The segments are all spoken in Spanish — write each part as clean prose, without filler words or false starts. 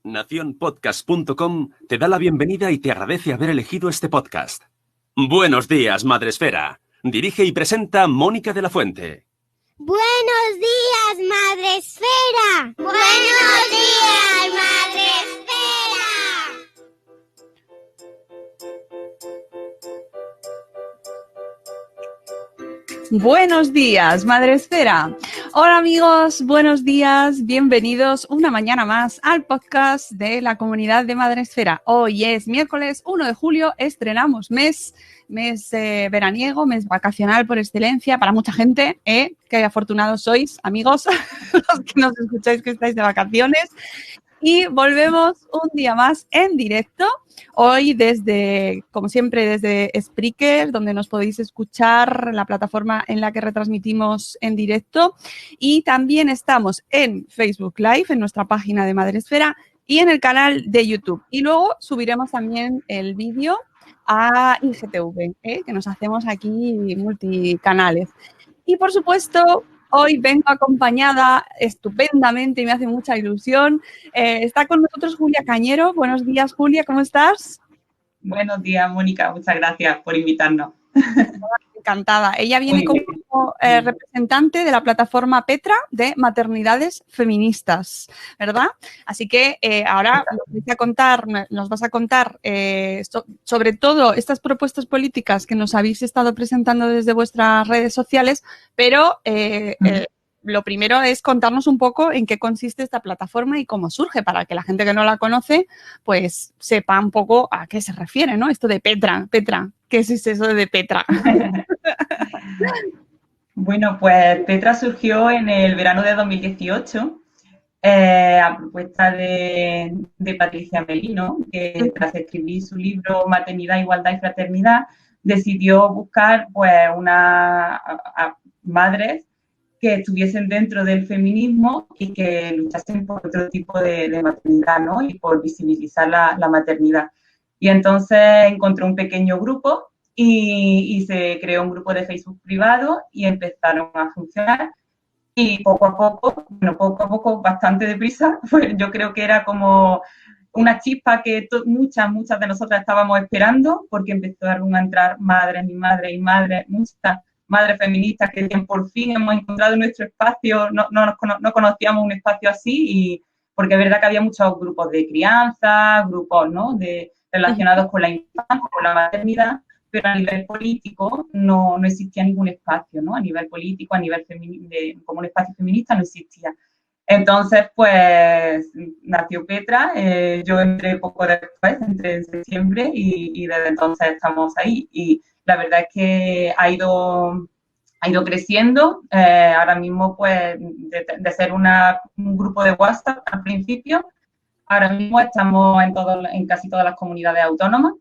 Nacionpodcast.com te da la bienvenida y te agradece haber elegido este podcast. Buenos días, Madresfera. Dirige y presenta Mónica de la Fuente. Buenos días, Madresfera. Buenos días, Madresfera. Buenos días, Madresfera. Hola amigos, buenos días, bienvenidos una mañana más al podcast de la comunidad de Madresfera. Hoy es miércoles 1 de julio, estrenamos mes veraniego, mes vacacional por excelencia para mucha gente, Qué afortunados sois, amigos, los que nos escucháis que estáis de vacaciones. Y volvemos un día más en directo, hoy como siempre, desde Spreaker, donde nos podéis escuchar, la plataforma en la que retransmitimos en directo. Y también estamos en Facebook Live, en nuestra página de Madresfera, y en el canal de YouTube. Y luego subiremos también el vídeo a IGTV, que nos hacemos aquí multicanales. Y, por supuesto, hoy vengo acompañada estupendamente y me hace mucha ilusión. Está con nosotros Julia Cañero. Buenos días, Julia, ¿cómo estás? Buenos días, Mónica. Muchas gracias por invitarnos. Encantada. Ella viene como representante de la plataforma Petra de maternidades feministas, ¿verdad? Así que ahora nos vas a contar sobre todo estas propuestas políticas que nos habéis estado presentando desde vuestras redes sociales, pero lo primero es contarnos un poco en qué consiste esta plataforma y cómo surge, para que la gente que no la conoce pues sepa un poco a qué se refiere, ¿no? Esto de Petra, ¿qué es eso de Petra? Bueno, pues Petra surgió en el verano de 2018 a propuesta de Patricia Melino, que tras escribir su libro Maternidad, Igualdad y Fraternidad, decidió buscar pues a madres que estuviesen dentro del feminismo y que luchasen por otro tipo de maternidad, ¿no? Y por visibilizar la maternidad. Y entonces encontró un pequeño grupo y se creó un grupo de Facebook privado y empezaron a funcionar. Y poco a poco, bastante deprisa, pues yo creo que era como una chispa que muchas de nosotras estábamos esperando, porque empezaron a entrar madres, muchas madres feministas que decían, por fin hemos encontrado nuestro espacio, no conocíamos un espacio así, y porque es verdad que había muchos grupos de crianza, grupos, ¿no?, relacionados con la infancia, con la maternidad, pero a nivel político no existía ningún espacio, ¿no? A nivel político, a nivel como un espacio feminista no existía. Entonces, pues, nació Petra, yo entré poco después, entré en septiembre y desde entonces estamos ahí. Y la verdad es que ha ido creciendo. Ahora mismo, pues, de ser un grupo de WhatsApp al principio, ahora mismo estamos en casi todas las comunidades autónomas.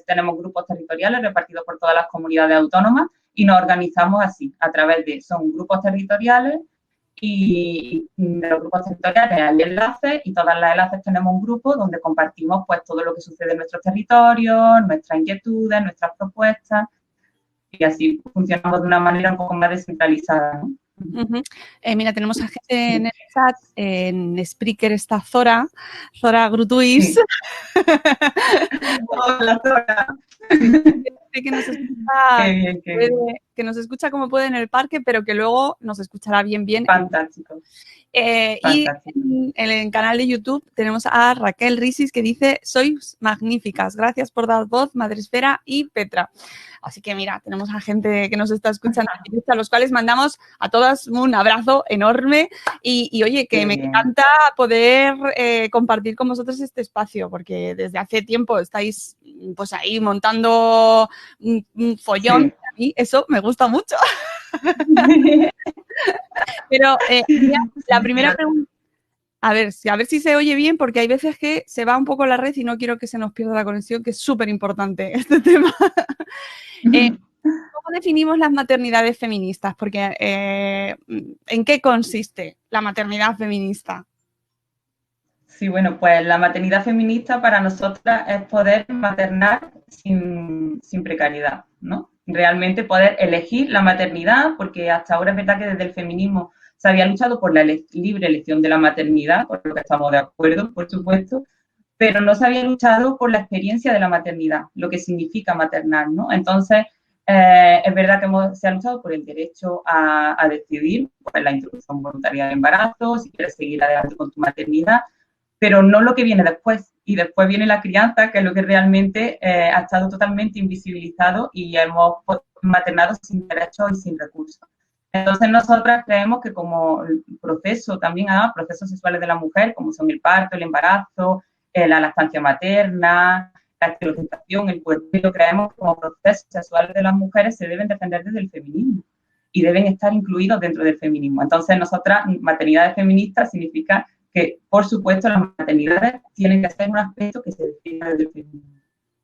Tenemos grupos territoriales repartidos por todas las comunidades autónomas y nos organizamos así, a través son grupos territoriales, y de los grupos territoriales hay enlaces, y todas las enlaces tenemos un grupo donde compartimos pues todo lo que sucede en nuestros territorios, nuestras inquietudes, nuestras propuestas, y así funcionamos de una manera un poco más descentralizada, ¿no? Mira, tenemos a gente en el chat, en Spreaker está Zora Grutuis. Sí. Hola, Zora. Que nos escucha como puede en el parque, pero que luego nos escuchará bien. Fantástico. Y en el canal de YouTube tenemos a Raquel Risis, que dice: sois magníficas, gracias por dar voz, Madresfera y Petra. Así que mira, tenemos a gente que nos está escuchando, a los cuales mandamos a todas un abrazo enorme y oye, que me encanta poder compartir con vosotros este espacio, porque desde hace tiempo estáis pues ahí montando un follón. Sí. A mí eso me gusta mucho. Pero mira, la primera pregunta, a ver si se oye bien, porque hay veces que se va un poco la red y no quiero que se nos pierda la conexión, que es súper importante este tema. ¿Cómo definimos las maternidades feministas? Porque ¿en qué consiste la maternidad feminista? Sí, bueno, pues la maternidad feminista para nosotras es poder maternar sin precariedad, ¿no? Realmente poder elegir la maternidad, porque hasta ahora es verdad que desde el feminismo Se había luchado por la libre elección de la maternidad, por lo que estamos de acuerdo, por supuesto, pero no se había luchado por la experiencia de la maternidad, lo que significa maternar, ¿no? Entonces, es verdad que se ha luchado por el derecho a decidir, por la interrupción voluntaria del embarazo, si quieres seguir adelante con tu maternidad, pero no lo que viene después. Y después viene la crianza, que es lo que realmente ha estado totalmente invisibilizado y hemos maternado sin derechos y sin recursos. Entonces, nosotras creemos que como proceso, también procesos sexuales de la mujer, como son el parto, el embarazo, la lactancia materna, la esterilización, el puerperio, creemos que como procesos sexuales de las mujeres se deben defender desde el feminismo y deben estar incluidos dentro del feminismo. Entonces, nosotras, maternidades feministas significa que, por supuesto, las maternidades tienen que ser un aspecto que se defienda desde el feminismo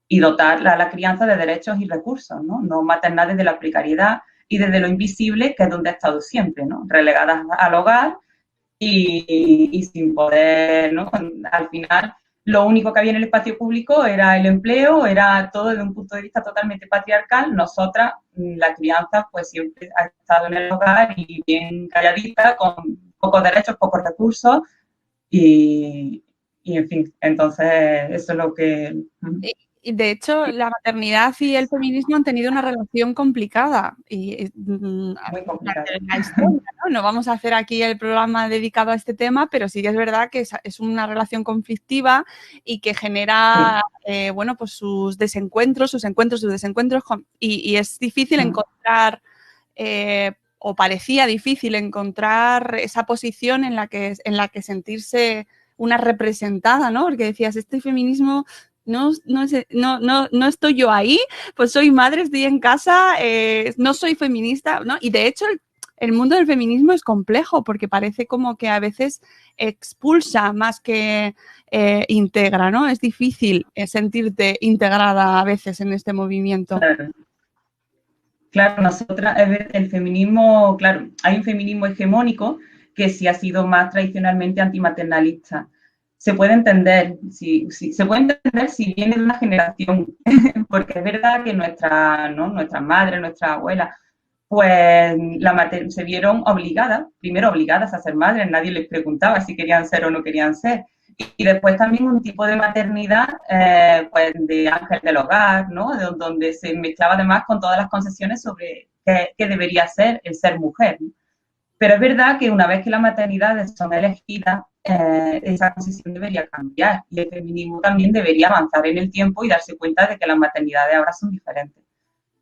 y dotar a la crianza de derechos y recursos, ¿no? No maternar desde la precariedad y desde lo invisible, que es donde ha estado siempre, ¿no? Relegadas al hogar y sin poder, ¿no? Al final, lo único que había en el espacio público era el empleo, era todo desde un punto de vista totalmente patriarcal. Nosotras, la crianza, pues siempre ha estado en el hogar y bien calladita, con pocos derechos, pocos recursos y en fin, entonces eso es lo que... Y de hecho, la maternidad y el feminismo han tenido una relación complicada. Muy complicada. La historia, ¿no? No vamos a hacer aquí el programa dedicado a este tema, pero sí que es verdad que es una relación conflictiva y que genera, bueno, pues sus desencuentros, sus desencuentros. Y es difícil encontrar, o parecía difícil encontrar esa posición en la que sentirse una representada, ¿no? Porque decías, este feminismo... No estoy yo ahí, pues soy madre, estoy en casa, no soy feminista, ¿no? Y de hecho el mundo del feminismo es complejo porque parece como que a veces expulsa más que integra, ¿no? Es difícil sentirte integrada a veces en este movimiento. Claro, nosotras, el feminismo, claro, hay un feminismo hegemónico que sí ha sido más tradicionalmente antimaternalista. Se puede entender, se puede entender si viene de una generación, porque es verdad que nuestras madres, nuestras abuelas, pues se vieron primero obligadas a ser madres, nadie les preguntaba si querían ser o no querían ser. Y después también un tipo de maternidad, pues de ángel del hogar, ¿no? Donde se mezclaba además con todas las concesiones sobre qué debería ser el ser mujer, ¿no? Pero es verdad que una vez que las maternidades son elegidas, esa concesión debería cambiar y el feminismo también debería avanzar en el tiempo y darse cuenta de que las maternidades ahora son diferentes.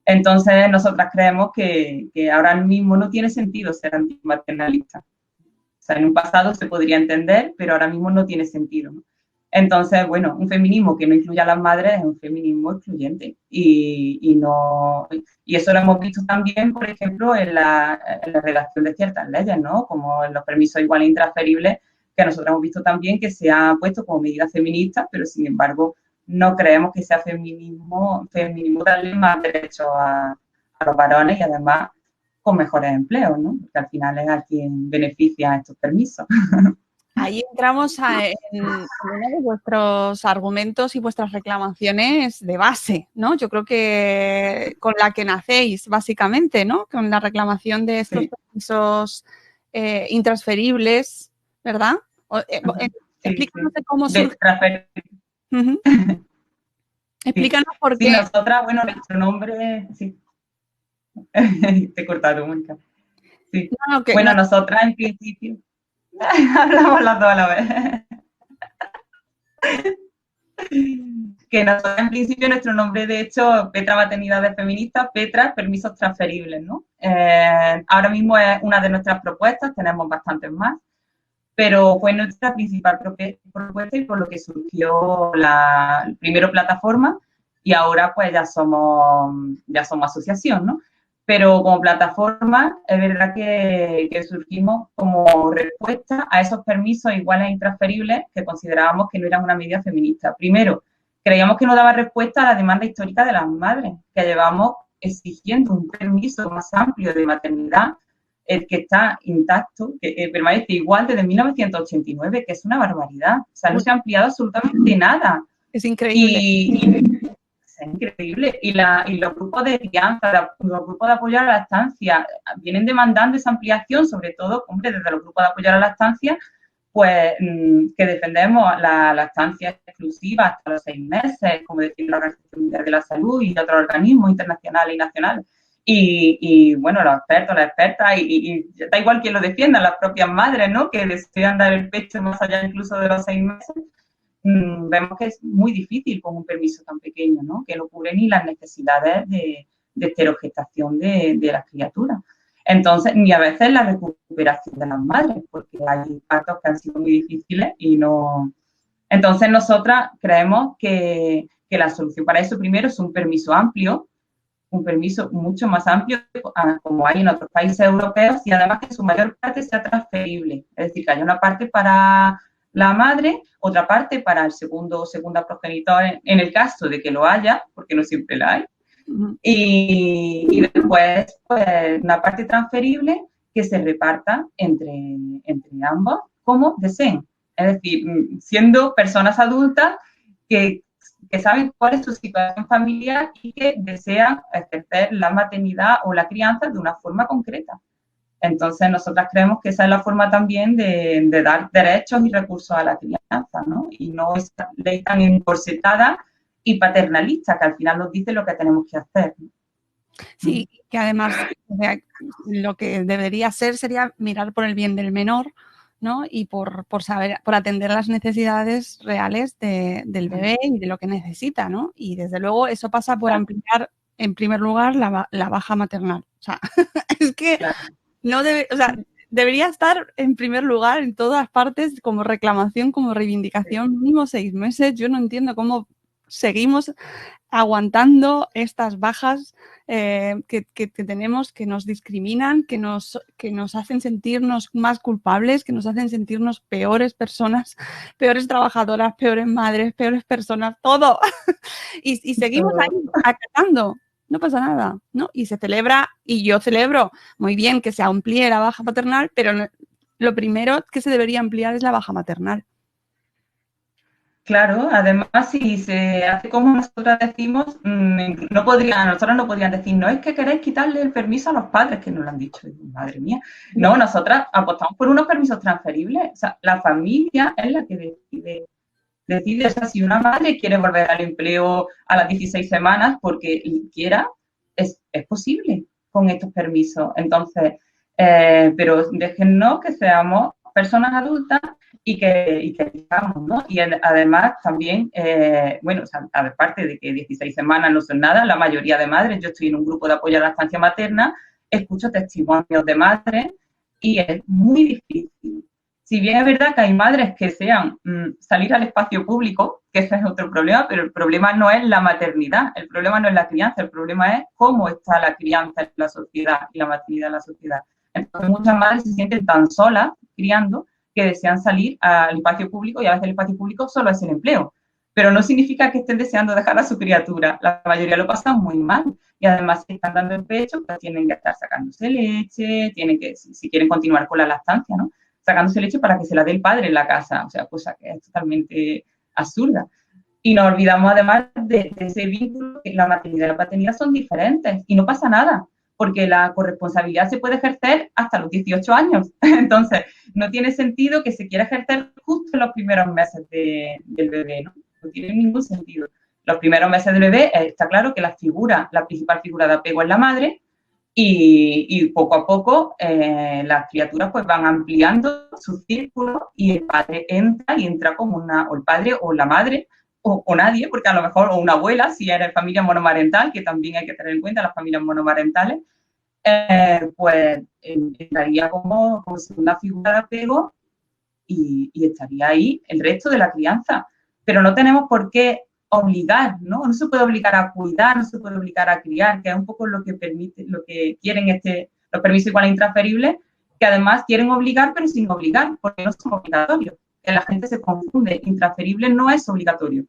Entonces, nosotras creemos que ahora mismo no tiene sentido ser antimaternalista. O sea, en un pasado se podría entender, pero ahora mismo no tiene sentido, ¿no? Entonces, bueno, un feminismo que no incluya a las madres es un feminismo excluyente y eso lo hemos visto también, por ejemplo, en la redacción de ciertas leyes, ¿no? Como en los permisos iguales intransferibles, que nosotros hemos visto también que se ha puesto como medida feminista, pero sin embargo no creemos que sea feminismo darle más derechos a los varones y además con mejores empleos, ¿no? Porque al final es a quien beneficia estos permisos. Ahí entramos en uno de vuestros argumentos y vuestras reclamaciones de base, ¿no? Yo creo que con la que nacéis, básicamente, ¿no? Con la reclamación de estos permisos intransferibles, ¿verdad? Explícanos de cómo surge. Explícanos por qué. Sí, nosotras, bueno, nuestro nombre... Sí. Te he cortado, Mónica. Sí. Nosotras en principio... Hablamos las dos a la vez. Que nosotros en principio nuestro nombre, de hecho, Petra Maternidades Feministas, Petra, permisos transferibles, ¿no? Ahora mismo es una de nuestras propuestas, tenemos bastantes más, pero fue nuestra principal propuesta y por lo que surgió primero plataforma y ahora pues ya somos asociación, ¿no? Pero como plataforma es verdad que surgimos como respuesta a esos permisos iguales e intransferibles que considerábamos que no eran una medida feminista. Primero, creíamos que no daba respuesta a la demanda histórica de las madres, que llevamos exigiendo un permiso más amplio de maternidad, el que está intacto, que permanece igual desde 1989, que es una barbaridad. O sea, no se ha ampliado absolutamente nada. Es increíble. increíble. Y los grupos de crianza, los grupos de apoyo a la lactancia, vienen demandando esa ampliación, sobre todo, hombre, desde los grupos de apoyo a la lactancia, pues que defendemos la lactancia exclusiva hasta los 6 meses, como decía la Organización Mundial de la Salud y otros organismos internacionales y nacionales. Y bueno, los expertos, las expertas, y da igual quién lo defienda, las propias madres, ¿no?, que desean dar el pecho más allá incluso de los 6 meses, vemos que es muy difícil con un permiso tan pequeño, ¿no?, que no cubre ni las necesidades de esterogestación de las criaturas. Entonces, ni a veces la recuperación de las madres, porque hay partos que han sido muy difíciles y no... Entonces, nosotras creemos que la solución para eso primero es un permiso amplio, un permiso mucho más amplio, como hay en otros países europeos, y además que su mayor parte sea transferible. Es decir, que haya una parte para la madre, otra parte para el segundo o segunda progenitor, en el caso de que lo haya, porque no siempre la hay. Y después, pues, una parte transferible que se reparta entre ambos como deseen. Es decir, siendo personas adultas que saben cuál es su situación familiar y que desean ejercer la maternidad o la crianza de una forma concreta. Entonces, nosotras creemos que esa es la forma también de dar derechos y recursos a la crianza, ¿no? Y no esta ley tan encorsetada y paternalista, que al final nos dice lo que tenemos que hacer. Sí, que además, o sea, lo que debería ser sería mirar por el bien del menor, ¿no? Y por atender las necesidades reales del bebé y de lo que necesita, ¿no? Y desde luego eso pasa por ampliar, en primer lugar, la baja maternal. O sea, es que no debe, o sea, debería estar en primer lugar en todas partes como reclamación, como reivindicación, mínimo 6 meses. Yo no entiendo cómo seguimos aguantando estas bajas que tenemos, que nos discriminan, que nos hacen sentirnos más culpables, que nos hacen sentirnos peores personas, peores trabajadoras, peores madres, peores personas, todo. y seguimos ahí acatando. No pasa nada, ¿no? Y se celebra, y yo celebro muy bien que se amplíe la baja paternal, pero lo primero que se debería ampliar es la baja maternal. Claro, además, si se hace como nosotros decimos, nosotros no podrían decir, no es que queréis quitarle el permiso a los padres, que nos lo han dicho, madre mía. No, nosotras apostamos por unos permisos transferibles. O sea, la familia es la que decide, o sea, si una madre quiere volver al empleo a las 16 semanas porque quiera, es posible con estos permisos. Entonces, pero déjennos que seamos personas adultas y que digamos, ¿no? Y además también, bueno, o sea, aparte de que 16 semanas no son nada, la mayoría de madres, yo estoy en un grupo de apoyo a la lactancia materna, escucho testimonios de madres y es muy difícil. Si bien es verdad que hay madres que desean salir al espacio público, que ese es otro problema, pero el problema no es la maternidad, el problema no es la crianza, el problema es cómo está la crianza en la sociedad y la maternidad en la sociedad. Entonces, muchas madres se sienten tan solas criando que desean salir al espacio público y a veces el espacio público solo es el empleo. Pero no significa que estén deseando dejar a su criatura. La mayoría lo pasan muy mal. Y además, si están dando el pecho, pues tienen que estar sacándose leche, tienen que, si quieren continuar con la lactancia, ¿no? Sacándose leche para que se la dé el padre en la casa. O sea, cosa que es totalmente absurda. Y nos olvidamos además de ese vínculo, que la maternidad y la paternidad son diferentes. Y no pasa nada, porque la corresponsabilidad se puede ejercer hasta los 18 años. Entonces, no tiene sentido que se quiera ejercer justo en los primeros meses del bebé, ¿no? No tiene ningún sentido. Los primeros meses del bebé está claro que la principal figura de apego es la madre y poco a poco las criaturas pues van ampliando su círculo y el padre entra como o el padre o la madre o nadie, porque a lo mejor, o una abuela, si eres familia monomarental, que también hay que tener en cuenta las familias monomarentales, pues entraría como segunda figura de apego y estaría ahí el resto de la crianza. Pero no tenemos por qué obligar, ¿no? No se puede obligar a cuidar, no se puede obligar a criar, que es un poco lo que permite, lo que quieren los permisos iguales intransferibles, que además quieren obligar, pero sin obligar, porque no son obligatorios. Que la gente se confunde. Intransferible no es obligatorio.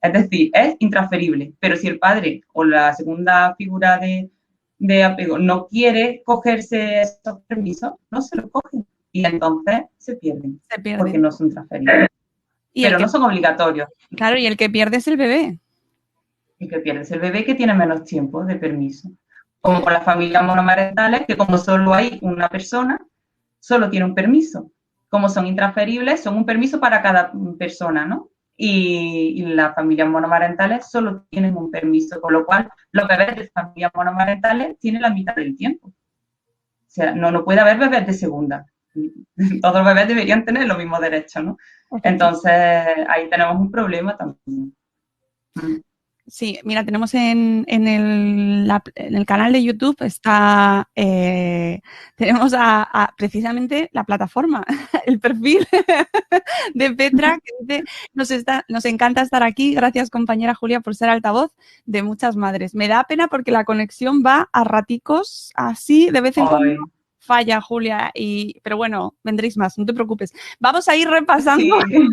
Es decir, es intransferible. Pero si el padre o la segunda figura de apego no quiere cogerse esos permisos, no se los cogen. Y entonces se pierden. Porque no son transferibles. Pero no son obligatorios. Claro, y el que pierde es el bebé. El que pierde es el bebé, que tiene menos tiempo de permiso. Como con las familias monomarentales, que como solo hay una persona, solo tiene un permiso. Como son intransferibles, son un permiso para cada persona, ¿no? Y las familias monomarentales solo tienen un permiso, con lo cual los bebés de familias monomarentales tienen la mitad del tiempo. O sea, no puede haber bebés de segunda. Todos los bebés deberían tener los mismos derechos, ¿no? Entonces, ahí tenemos un problema también. Sí, mira, tenemos en el canal de YouTube tenemos precisamente la plataforma, el perfil de Petra, que dice, nos encanta estar aquí, gracias compañera Julia por ser altavoz de muchas madres. Me da pena porque la conexión va a raticos así, de vez en cuando falla, Julia, pero bueno, vendréis más, no te preocupes. Vamos a ir repasando. Sí.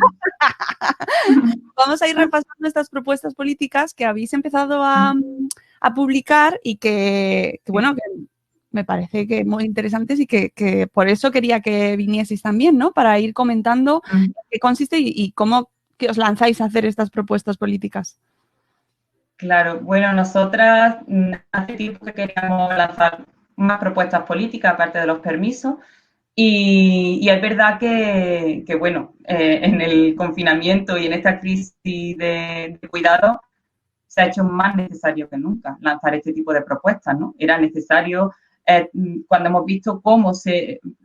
Vamos a ir repasando estas propuestas políticas que habéis empezado a publicar y que bueno, que me parece que muy interesantes y que por eso quería que vinieseis también, ¿no? Para ir comentando qué consiste y cómo que os lanzáis a hacer estas propuestas políticas. Claro, bueno, nosotras hace tiempo que queríamos lanzar más propuestas políticas, aparte de los permisos, y es verdad que bueno, en el confinamiento y en esta crisis de cuidado se ha hecho más necesario que nunca lanzar este tipo de propuestas, ¿no? Era necesario cuando hemos visto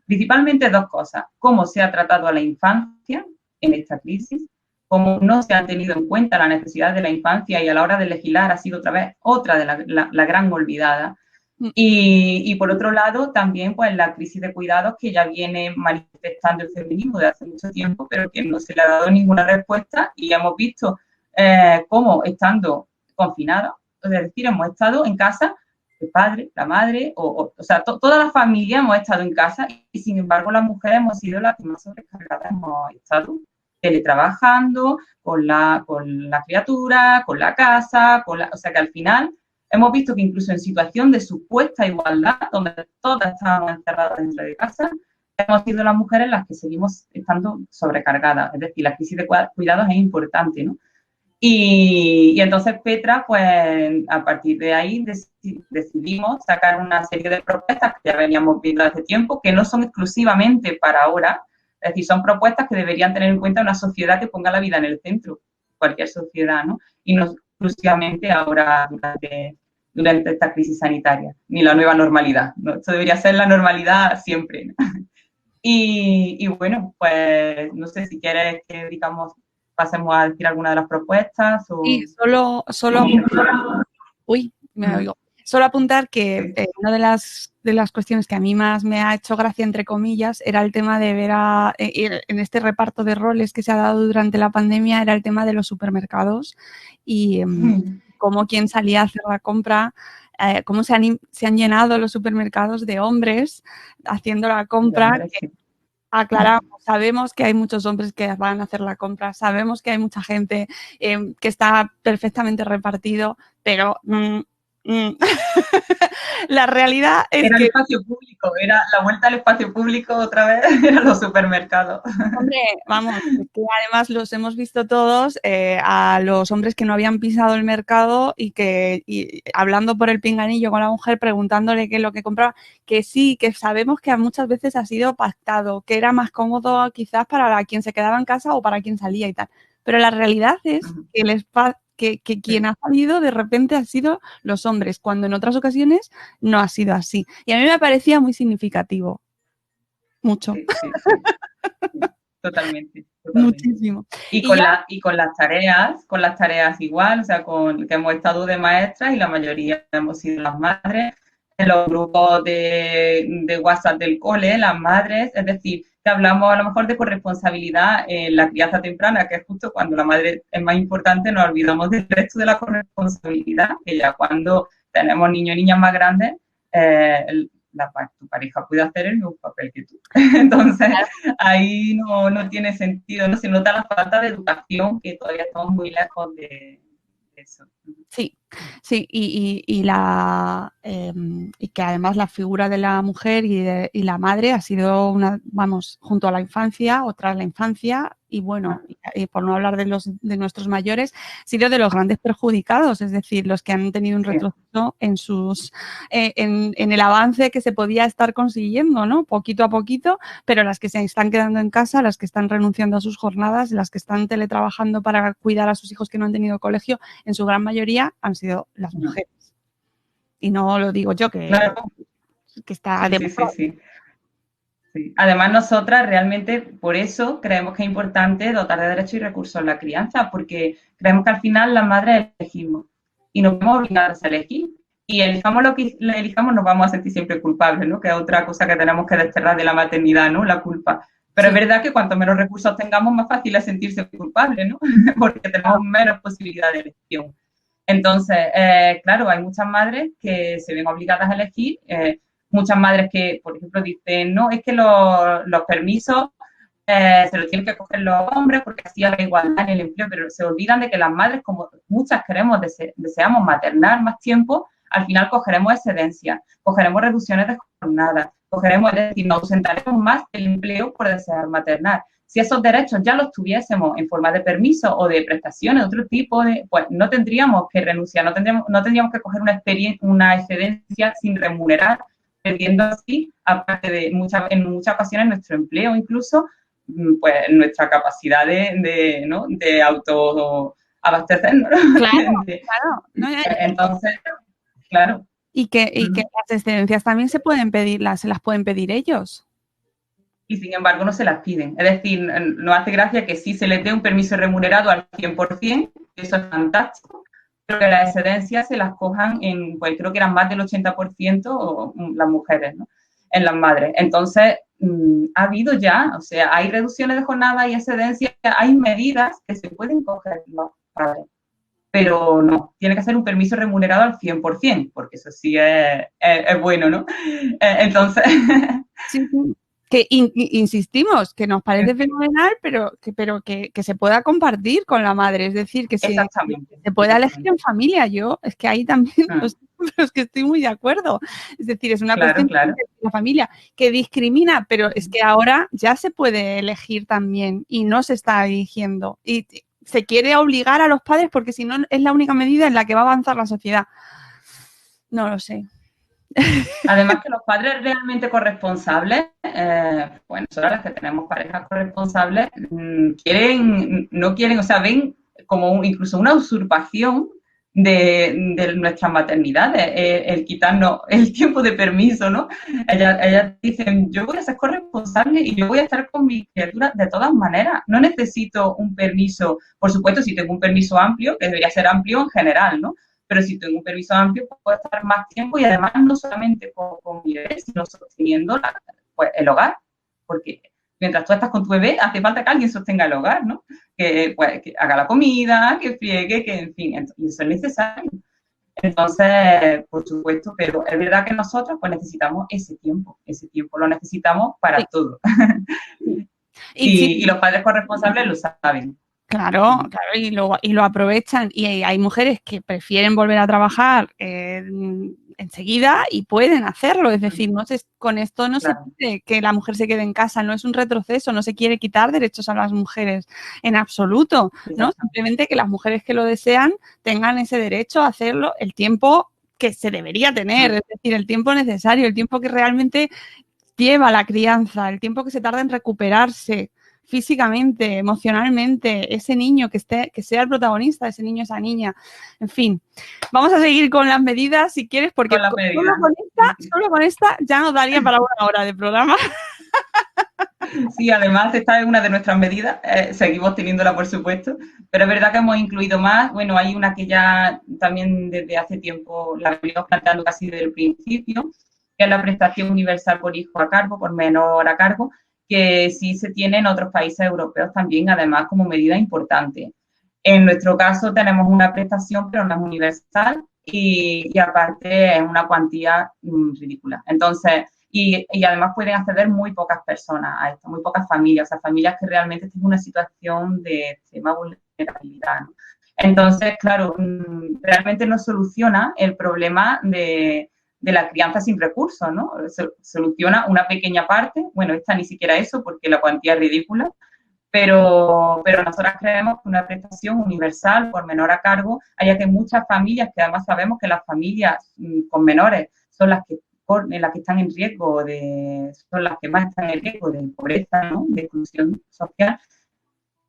principalmente dos cosas, cómo se ha tratado a la infancia en esta crisis, cómo no se han tenido en cuenta la necesidad de la infancia y a la hora de legislar ha sido otra de la gran olvidada. Y por otro lado, también pues la crisis de cuidados que ya viene manifestando el feminismo de hace mucho tiempo, pero que no se le ha dado ninguna respuesta y hemos visto cómo estando confinados, es decir, hemos estado en casa, el padre, la madre, o sea, toda la familia hemos estado en casa y sin embargo las mujeres hemos sido las que más sobrecargadas hemos estado teletrabajando con la criatura, con la casa, o sea que al final hemos visto que incluso en situación de supuesta igualdad, donde todas estábamos encerradas dentro de casa, hemos sido las mujeres las que seguimos estando sobrecargadas. Es decir, la crisis de cuidados es importante, ¿no? Y entonces Petra, pues a partir de ahí decidimos sacar una serie de propuestas que ya veníamos viendo hace tiempo, que no son exclusivamente para ahora, es decir, son propuestas que deberían tener en cuenta una sociedad que ponga la vida en el centro, cualquier sociedad, ¿no? Y no exclusivamente ahora durante esta crisis sanitaria, ni la nueva normalidad, ¿no? Esto debería ser la normalidad siempre, ¿no? Y bueno, pues no sé si quieres que, digamos, pasemos a decir alguna de las propuestas. Y solo me oigo. Solo apuntar que una de las cuestiones que a mí más me ha hecho gracia, entre comillas, era el tema de ver en este reparto de roles que se ha dado durante la pandemia, era el tema de los supermercados y cómo quien salía a hacer la compra, cómo se han llenado los supermercados de hombres haciendo la compra. Aclaramos, sabemos que hay muchos hombres que van a hacer la compra, sabemos que hay mucha gente que está perfectamente repartido, pero la realidad es era que... el espacio público, era la vuelta al espacio público otra vez, eran los supermercados. Hombre, vamos, es que además los hemos visto todos, a los hombres que no habían pisado el mercado y hablando por el pinganillo con la mujer, preguntándole qué es lo que compraba, que sí, que sabemos que muchas veces ha sido pactado, que era más cómodo quizás para quien se quedaba en casa o para quien salía y tal, pero la realidad es que quien ha salido de repente ha sido los hombres, cuando en otras ocasiones no ha sido así. Y a mí me parecía muy significativo. Mucho. Sí. Totalmente. Muchísimo. Y con las tareas igual, o sea, que hemos estado de maestras y la mayoría hemos sido las madres, en los grupos de WhatsApp del cole, las madres, es decir, que hablamos a lo mejor de corresponsabilidad en la crianza temprana, que es justo cuando la madre es más importante, nos olvidamos del resto de la corresponsabilidad, que ya cuando tenemos niños y niñas más grandes, tu pareja puede hacer el mismo papel que tú. Entonces, ahí no tiene sentido, no se nota la falta de educación, que todavía estamos muy lejos de eso. Sí, Sí, y que además la figura de la mujer y la madre ha sido junto a la infancia o tras la infancia, y bueno, y por no hablar de nuestros mayores, ha sido de los grandes perjudicados, es decir, los que han tenido un retroceso en el avance que se podía estar consiguiendo, ¿no? Poquito a poquito, pero las que se están quedando en casa, las que están renunciando a sus jornadas, las que están teletrabajando para cuidar a sus hijos que no han tenido colegio, en su gran mayoría han sido las mujeres. Y no lo digo yo, que está demostrado. Sí. Además, nosotras realmente por eso creemos que es importante dotar de derechos y recursos la crianza, porque creemos que al final las madres elegimos y nos vemos obligadas a elegir. Y elijamos lo que elijamos, nos vamos a sentir siempre culpables, ¿no? Que es otra cosa que tenemos que desterrar de la maternidad, ¿no? La culpa. Pero sí, es verdad que cuanto menos recursos tengamos, más fácil es sentirse culpable, ¿no? Porque tenemos menos posibilidad de elección. Entonces, claro, hay muchas madres que se ven obligadas a elegir. Muchas madres que, por ejemplo, dicen, no, es que los permisos se los tienen que coger los hombres porque así habrá igualdad en el empleo, pero se olvidan de que las madres, como muchas deseamos maternar más tiempo, al final cogeremos excedencias, cogeremos reducciones de jornada, cogeremos, es decir, nos ausentaremos más el empleo por desear maternar. Si esos derechos ya los tuviésemos en forma de permiso o de prestaciones de otro tipo, pues no tendríamos que renunciar, no tendríamos que coger una excedencia sin remunerar, perdiendo así, aparte de en muchas ocasiones, nuestro empleo, incluso, pues nuestra capacidad de autoabastecernos. Claro. Entonces, claro. Y que las excedencias también se las pueden pedir ellos. Y sin embargo no se las piden. Es decir, nos hace gracia que sí se les dé un permiso remunerado al 100%, eso es fantástico, pero que las excedencias se las cojan pues creo que eran más del 80% las mujeres, ¿no? En las madres. Entonces, ha habido ya, o sea, hay reducciones de jornada y excedencias, hay medidas que se pueden coger los padres, pero no, tiene que ser un permiso remunerado al 100%, porque eso sí es bueno, ¿no? Entonces... Sí. Que insistimos, que nos parece fenomenal, pero que se pueda compartir con la madre, es decir, que se pueda elegir en familia. Yo, es que ahí también es que estoy muy de acuerdo. Es decir, es una cuestión de la familia que discrimina, pero es que ahora ya se puede elegir también y no se está eligiendo. Y se quiere obligar a los padres porque si no es la única medida en la que va a avanzar la sociedad. No lo sé. Además que los padres realmente corresponsables, bueno, nosotros las que tenemos parejas corresponsables, no quieren, o sea, ven como incluso una usurpación de nuestras maternidades, el quitarnos el tiempo de permiso, ¿no? Ellas dicen, yo voy a ser corresponsable y yo voy a estar con mi criatura de todas maneras, no necesito un permiso, por supuesto, si tengo un permiso amplio, que debería ser amplio en general, ¿no? Pero si tengo un permiso amplio, puedo estar más tiempo y además no solamente con mi bebé, sino sosteniendo pues, el hogar. Porque mientras tú estás con tu bebé, hace falta que alguien sostenga el hogar, ¿no? Que haga la comida, que friegue, que en fin, y eso es necesario. Entonces, por supuesto, pero es verdad que nosotros pues necesitamos ese tiempo lo necesitamos para todo. Y los padres corresponsables lo saben. Claro, y lo aprovechan. Y hay mujeres que prefieren volver a trabajar enseguida y pueden hacerlo. Es decir, con esto no se pide que la mujer se quede en casa, no es un retroceso, no se quiere quitar derechos a las mujeres en absoluto, ¿no? Simplemente que las mujeres que lo desean tengan ese derecho a hacerlo el tiempo que se debería tener, es decir, el tiempo necesario, el tiempo que realmente lleva la crianza, el tiempo que se tarda en recuperarse físicamente, emocionalmente, ese niño que sea el protagonista, ese niño, esa niña, en fin. Vamos a seguir con las medidas si quieres, porque solo con esta ya nos daría para 1 hora de programa. Sí, además esta es una de nuestras medidas, seguimos teniéndola por supuesto, pero es verdad que hemos incluido más, bueno, hay una que ya también desde hace tiempo la venimos planteando casi desde el principio, que es la prestación universal por hijo a cargo, por menor a cargo, que sí se tiene en otros países europeos también, además como medida importante. En nuestro caso tenemos una prestación, pero no es universal y aparte es una cuantía ridícula. Entonces, y además pueden acceder muy pocas personas a esto, muy pocas familias, o sea, familias que realmente tienen una situación de extrema vulnerabilidad, ¿no? Entonces, claro, realmente no soluciona el problema de la crianza sin recursos, ¿no? Soluciona una pequeña parte, bueno, esta ni siquiera eso porque la cuantía es ridícula, pero nosotras creemos que una prestación universal por menor a cargo, haya que muchas familias, que además sabemos que las familias con menores son las que están en riesgo son las que más están en riesgo de pobreza, ¿no? De exclusión social.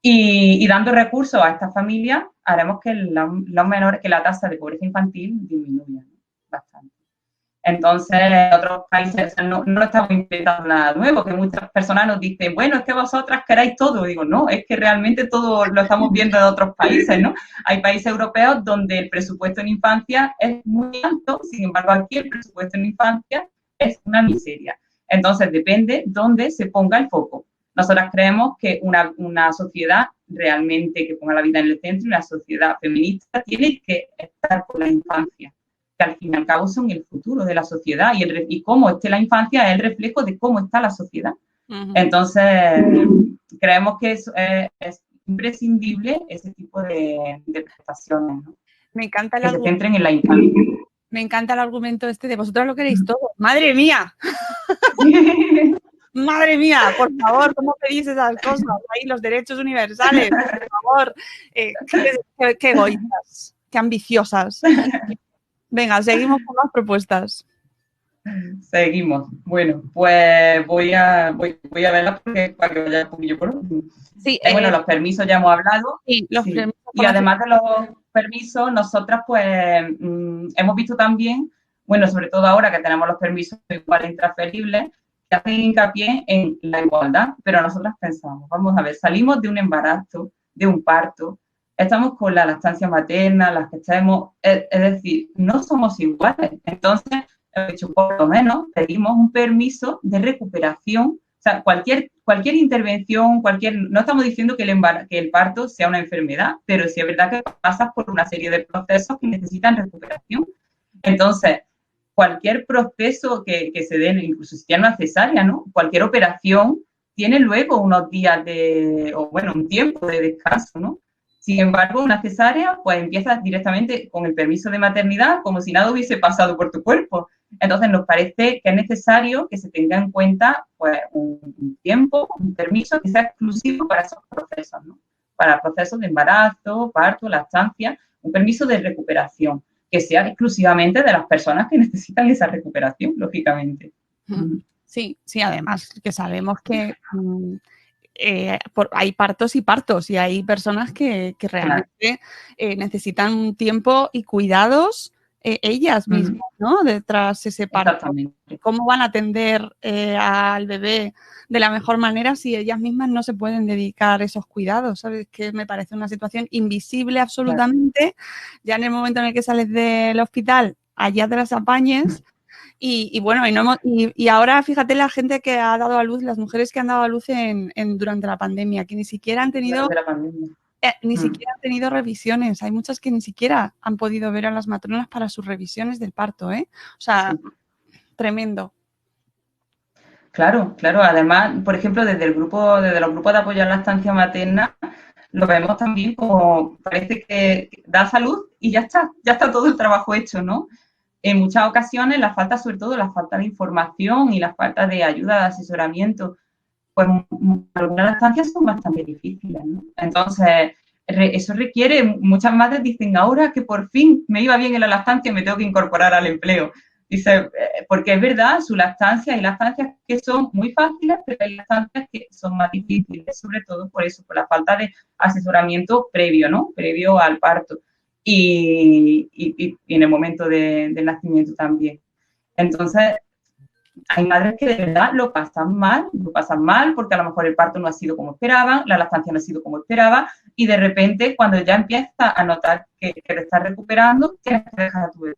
Y dando recursos a estas familias, haremos que que la tasa de pobreza infantil disminuya, ¿no? Bastante. Entonces, en otros países no estamos inventando nada nuevo, que muchas personas nos dicen, bueno, es que vosotras queráis todo. Digo, no, es que realmente todo lo estamos viendo en otros países, ¿no? Hay países europeos donde el presupuesto en infancia es muy alto, sin embargo, aquí el presupuesto en infancia es una miseria. Entonces, depende dónde se ponga el foco. Nosotras creemos que una sociedad realmente que ponga la vida en el centro, una sociedad feminista, tiene que estar con la infancia, que al fin y al cabo son el futuro de la sociedad y cómo esté la infancia es el reflejo de cómo está la sociedad. Uh-huh. Entonces, creemos que es imprescindible ese tipo de prestaciones, ¿no? Me encanta que se centren en la infancia. Me encanta el argumento de vosotros lo queréis todo. ¡Madre mía! Madre mía, por favor, ¿cómo pedís esas cosas? Ahí los derechos universales, por favor. Qué egoístas, qué ambiciosas. Venga, seguimos con más propuestas. Seguimos. Bueno, pues voy a verlas para que vaya un poquillo por último. Sí, bueno, los permisos ya hemos hablado. Sí, los permisos. Y además de los permisos, nosotras pues hemos visto también, bueno, sobre todo ahora que tenemos los permisos igual intransferibles, que hacen hincapié en la igualdad, pero nosotras pensamos, vamos a ver, salimos de un embarazo, de un parto, estamos con la lactancia materna, las que estemos, es decir, no somos iguales. Entonces, por lo menos pedimos un permiso de recuperación, o sea, cualquier intervención, no estamos diciendo que el parto sea una enfermedad, pero sí es verdad que pasas por una serie de procesos que necesitan recuperación. Entonces, cualquier proceso que se dé, incluso si tiene una cesárea, ¿no? Cualquier operación tiene luego unos días un tiempo de descanso, ¿no? Sin embargo, una cesárea, pues empiezas directamente con el permiso de maternidad como si nada hubiese pasado por tu cuerpo. Entonces, nos parece que es necesario que se tenga en cuenta pues, un tiempo, un permiso que sea exclusivo para esos procesos, ¿no? Para procesos de embarazo, parto, lactancia, un permiso de recuperación que sea exclusivamente de las personas que necesitan esa recuperación, lógicamente. Sí, además que sabemos que hay partos y partos y hay personas que realmente necesitan un tiempo y cuidados ellas mismas, ¿no? Detrás ese parto. Exactamente. ¿Cómo van a atender al bebé de la mejor manera si ellas mismas no se pueden dedicar esos cuidados? ¿Sabes? Que me parece una situación invisible absolutamente. Claro. Ya en el momento en el que sales del hospital, allá te las apañes. Y bueno, y ahora fíjate la gente que ha dado a luz, las mujeres que han dado a luz durante la pandemia, que ni siquiera han tenido... siquiera han tenido revisiones. Hay muchas que ni siquiera han podido ver a las matronas para sus revisiones del parto, ¿eh? O sea, tremendo. Claro. Además, por ejemplo, desde los grupos de apoyo a la lactancia materna, lo vemos también como parece que da salud y ya está todo el trabajo hecho, ¿no? En muchas ocasiones sobre todo la falta de información y la falta de ayuda, de asesoramiento, pues algunas lactancias son bastante difíciles, ¿no? Entonces, eso requiere, muchas madres dicen, ahora que por fin me iba bien en la lactancia, me tengo que incorporar al empleo. Dice, porque es verdad, hay lactancias que son muy fáciles, pero hay lactancias que son más difíciles, sobre todo por eso, por la falta de asesoramiento previo, ¿no? Previo al parto. Y en el momento del nacimiento también. Entonces, hay madres que de verdad lo pasan mal porque a lo mejor el parto no ha sido como esperaban, la lactancia no ha sido como esperaba y de repente cuando ya empieza a notar que te estás recuperando, tienes que dejar a tu bebé.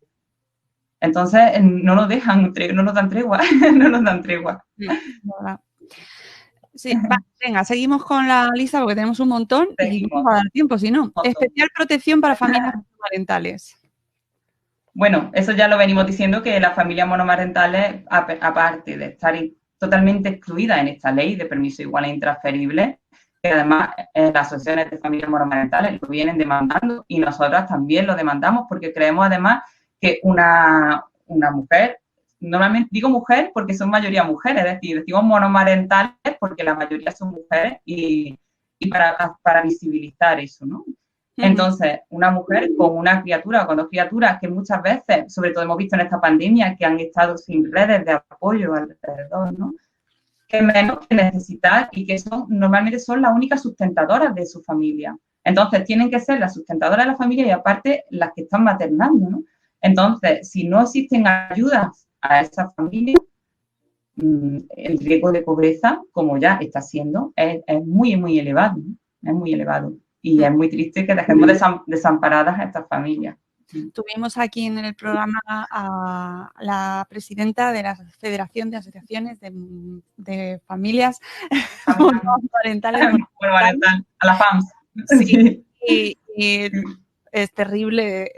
Entonces, no nos dan tregua, no nos dan tregua. Sí, venga, seguimos con la lista porque tenemos un montón y no va a dar tiempo, si no. Especial protección para familias monomarentales. Bueno, eso ya lo venimos diciendo, que las familias monomarentales, aparte de estar totalmente excluidas en esta ley de permiso igual e intransferible, que además las asociaciones de familias monomarentales lo vienen demandando y nosotras también lo demandamos porque creemos además que una mujer, normalmente digo mujer porque son mayoría mujeres, es decir, decimos monomarentales porque la mayoría son mujeres y para visibilizar eso, ¿no? Entonces, una mujer con una criatura o con dos criaturas que muchas veces, sobre todo hemos visto en esta pandemia, que han estado sin redes de apoyo alrededor, ¿no? Que menos que necesitar y que normalmente son las únicas sustentadoras de su familia. Entonces, tienen que ser las sustentadoras de la familia y aparte las que están maternando, ¿no? Entonces, si no existen ayudas a esa familia, el riesgo de pobreza, como ya está siendo, es muy, muy elevado, ¿no? Es muy elevado. Y es muy triste que dejemos desamparadas a estas familias. Tuvimos aquí en el programa a la presidenta de la Federación de Asociaciones de Familias Monomarentales. A la FAMS. Sí, y es terrible.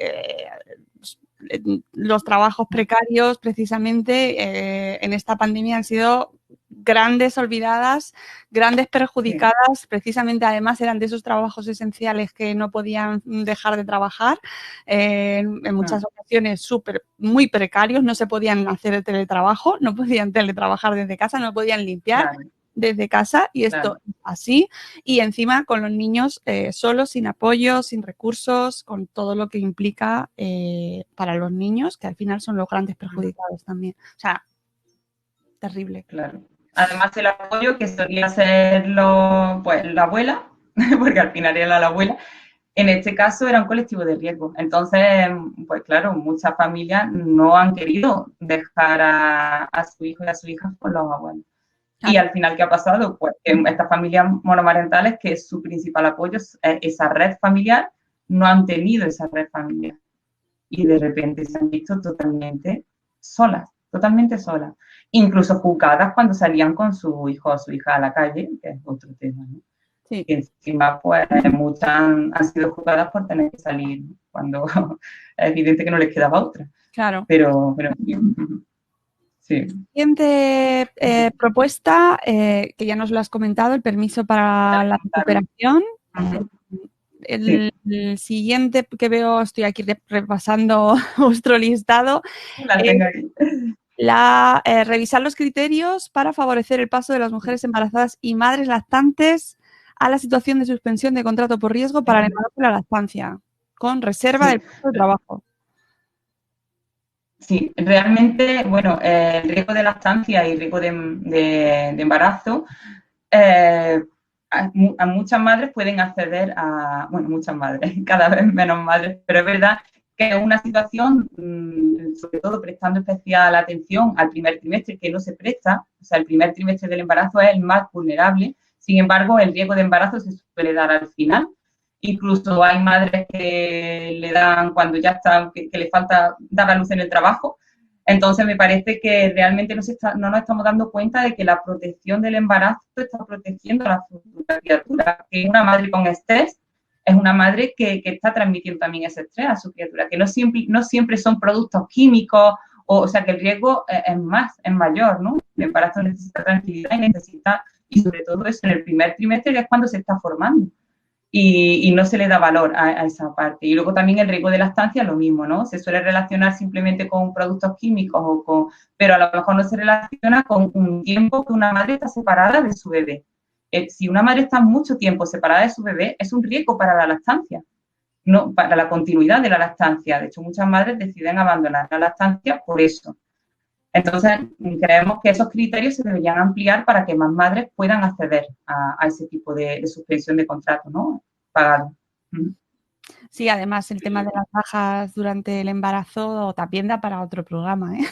Los trabajos precarios, precisamente, en esta pandemia han sido grandes olvidadas, grandes perjudicadas, sí. Precisamente además eran de esos trabajos esenciales que no podían dejar de trabajar, en muchas ocasiones muy precarios, no se podían hacer el teletrabajo, no podían teletrabajar desde casa, no podían limpiar desde casa y esto así, y encima con los niños solos, sin apoyo, sin recursos, con todo lo que implica para los niños, que al final son los grandes perjudicados también. O sea, terrible. Claro. Además, el apoyo que solía ser la abuela, porque al final era la abuela, en este caso era un colectivo de riesgo. Entonces, pues claro, muchas familias no han querido dejar a su hijo y a su hija con los abuelos. Y al final, ¿qué ha pasado? Pues en estas familias monomarentales, que su principal apoyo es esa red familiar, no han tenido esa red familiar. Y de repente se han visto totalmente solas. Incluso juzgadas cuando salían con su hijo o su hija a la calle, que es otro tema, ¿no? Sí. Y encima, pues, muchas han sido juzgadas por tener que salir, ¿no? Cuando es evidente que no les quedaba otra. Claro. Pero sí. Siguiente propuesta, que ya nos lo has comentado, el permiso para la recuperación. El siguiente que veo, estoy aquí repasando vuestro listado. La tengo aquí. Revisar los criterios para favorecer el paso de las mujeres embarazadas y madres lactantes a la situación de suspensión de contrato por riesgo para el embarazo y la lactancia, con reserva del puesto de trabajo. Sí, realmente, bueno, el riesgo de lactancia y el riesgo de embarazo, a muchas madres pueden acceder muchas madres, cada vez menos madres, pero es verdad que es una situación, sobre todo prestando especial atención al primer trimestre, que no se presta, o sea, el primer trimestre del embarazo es el más vulnerable, sin embargo, el riesgo de embarazo se suele dar al final. Incluso hay madres que le dan cuando ya está, que le falta dar a luz en el trabajo. Entonces, me parece que realmente no nos estamos dando cuenta de que la protección del embarazo está protegiendo a la futura criatura. Que una madre con estrés es una madre que está transmitiendo también ese estrés a su criatura, que no siempre son productos químicos, o sea, que el riesgo es mayor, ¿no? El embarazo necesita tranquilidad y sobre todo eso en el primer trimestre, que es cuando se está formando. Y no se le da valor a esa parte. Y luego también el riesgo de lactancia, lo mismo, ¿no? Se suele relacionar simplemente con productos químicos, pero a lo mejor no se relaciona con un tiempo que una madre está separada de su bebé. Si una madre está mucho tiempo separada de su bebé, es un riesgo para la lactancia, no para la continuidad de la lactancia. De hecho, muchas madres deciden abandonar la lactancia por eso. Entonces, creemos que esos criterios se deberían ampliar para que más madres puedan acceder a ese tipo de suspensión de contrato, ¿no? Pagado. Sí, además el tema de las bajas durante el embarazo también da para otro programa, ¿eh?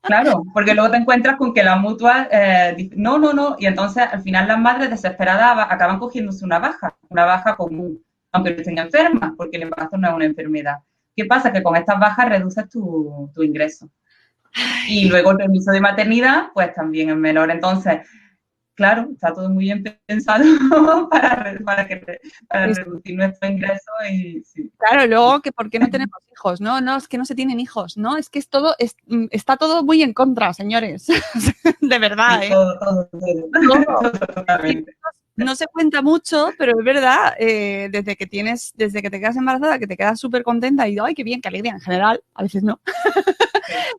Claro, porque luego te encuentras con que la mutua dice, no, y entonces al final las madres desesperadas acaban cogiéndose una baja común, aunque no estén enfermas, porque el embarazo no es una enfermedad. ¿Qué pasa? Que con estas bajas reduces tu ingreso. Y luego el permiso de maternidad, pues también es menor. Entonces, claro, está todo muy bien pensado para reducir nuestro ingreso. Sí. Claro, luego que por qué no tenemos hijos, no, es que no se tienen hijos, no, es que está todo muy en contra, señores, de verdad, sí, todo. Totalmente. no se cuenta mucho, pero es verdad, desde que te quedas embarazada, que te quedas súper contenta y ¡ay, qué bien, qué alegría! En general, a veces no.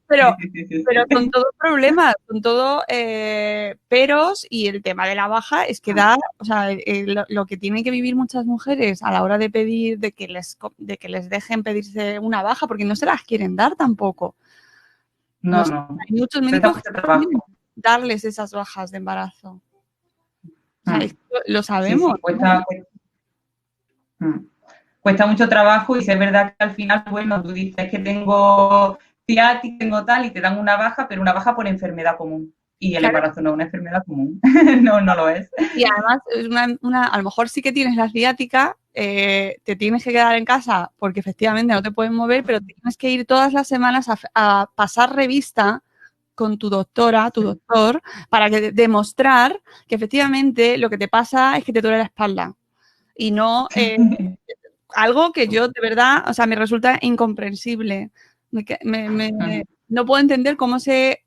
Pero, Sí. pero son todos problemas, son todos peros, y el tema de la baja es que da, o sea, lo que tienen que vivir muchas mujeres a la hora de pedir, de que les dejen pedirse una baja, porque no se las quieren dar tampoco. No. Hay muchos Cuesta médicos mucho que trabajo. quieren darles esas bajas de embarazo. O sea, Mm. esto lo Sí, sabemos. cuesta mucho trabajo, y si es verdad que al final, bueno, tú dices que tengo ciática, tengo tal, y te dan una baja, pero una baja por enfermedad común. Y el Claro, embarazo no es una enfermedad común. No lo es. y además, es a lo mejor sí que tienes la ciática, te tienes que quedar en casa porque efectivamente no te puedes mover, pero tienes que ir todas las semanas a pasar revista con tu doctora, tu doctor, para demostrar que efectivamente lo que te pasa es que te duele la espalda. Y no algo que yo de verdad, o sea, me resulta incomprensible. No puedo entender cómo se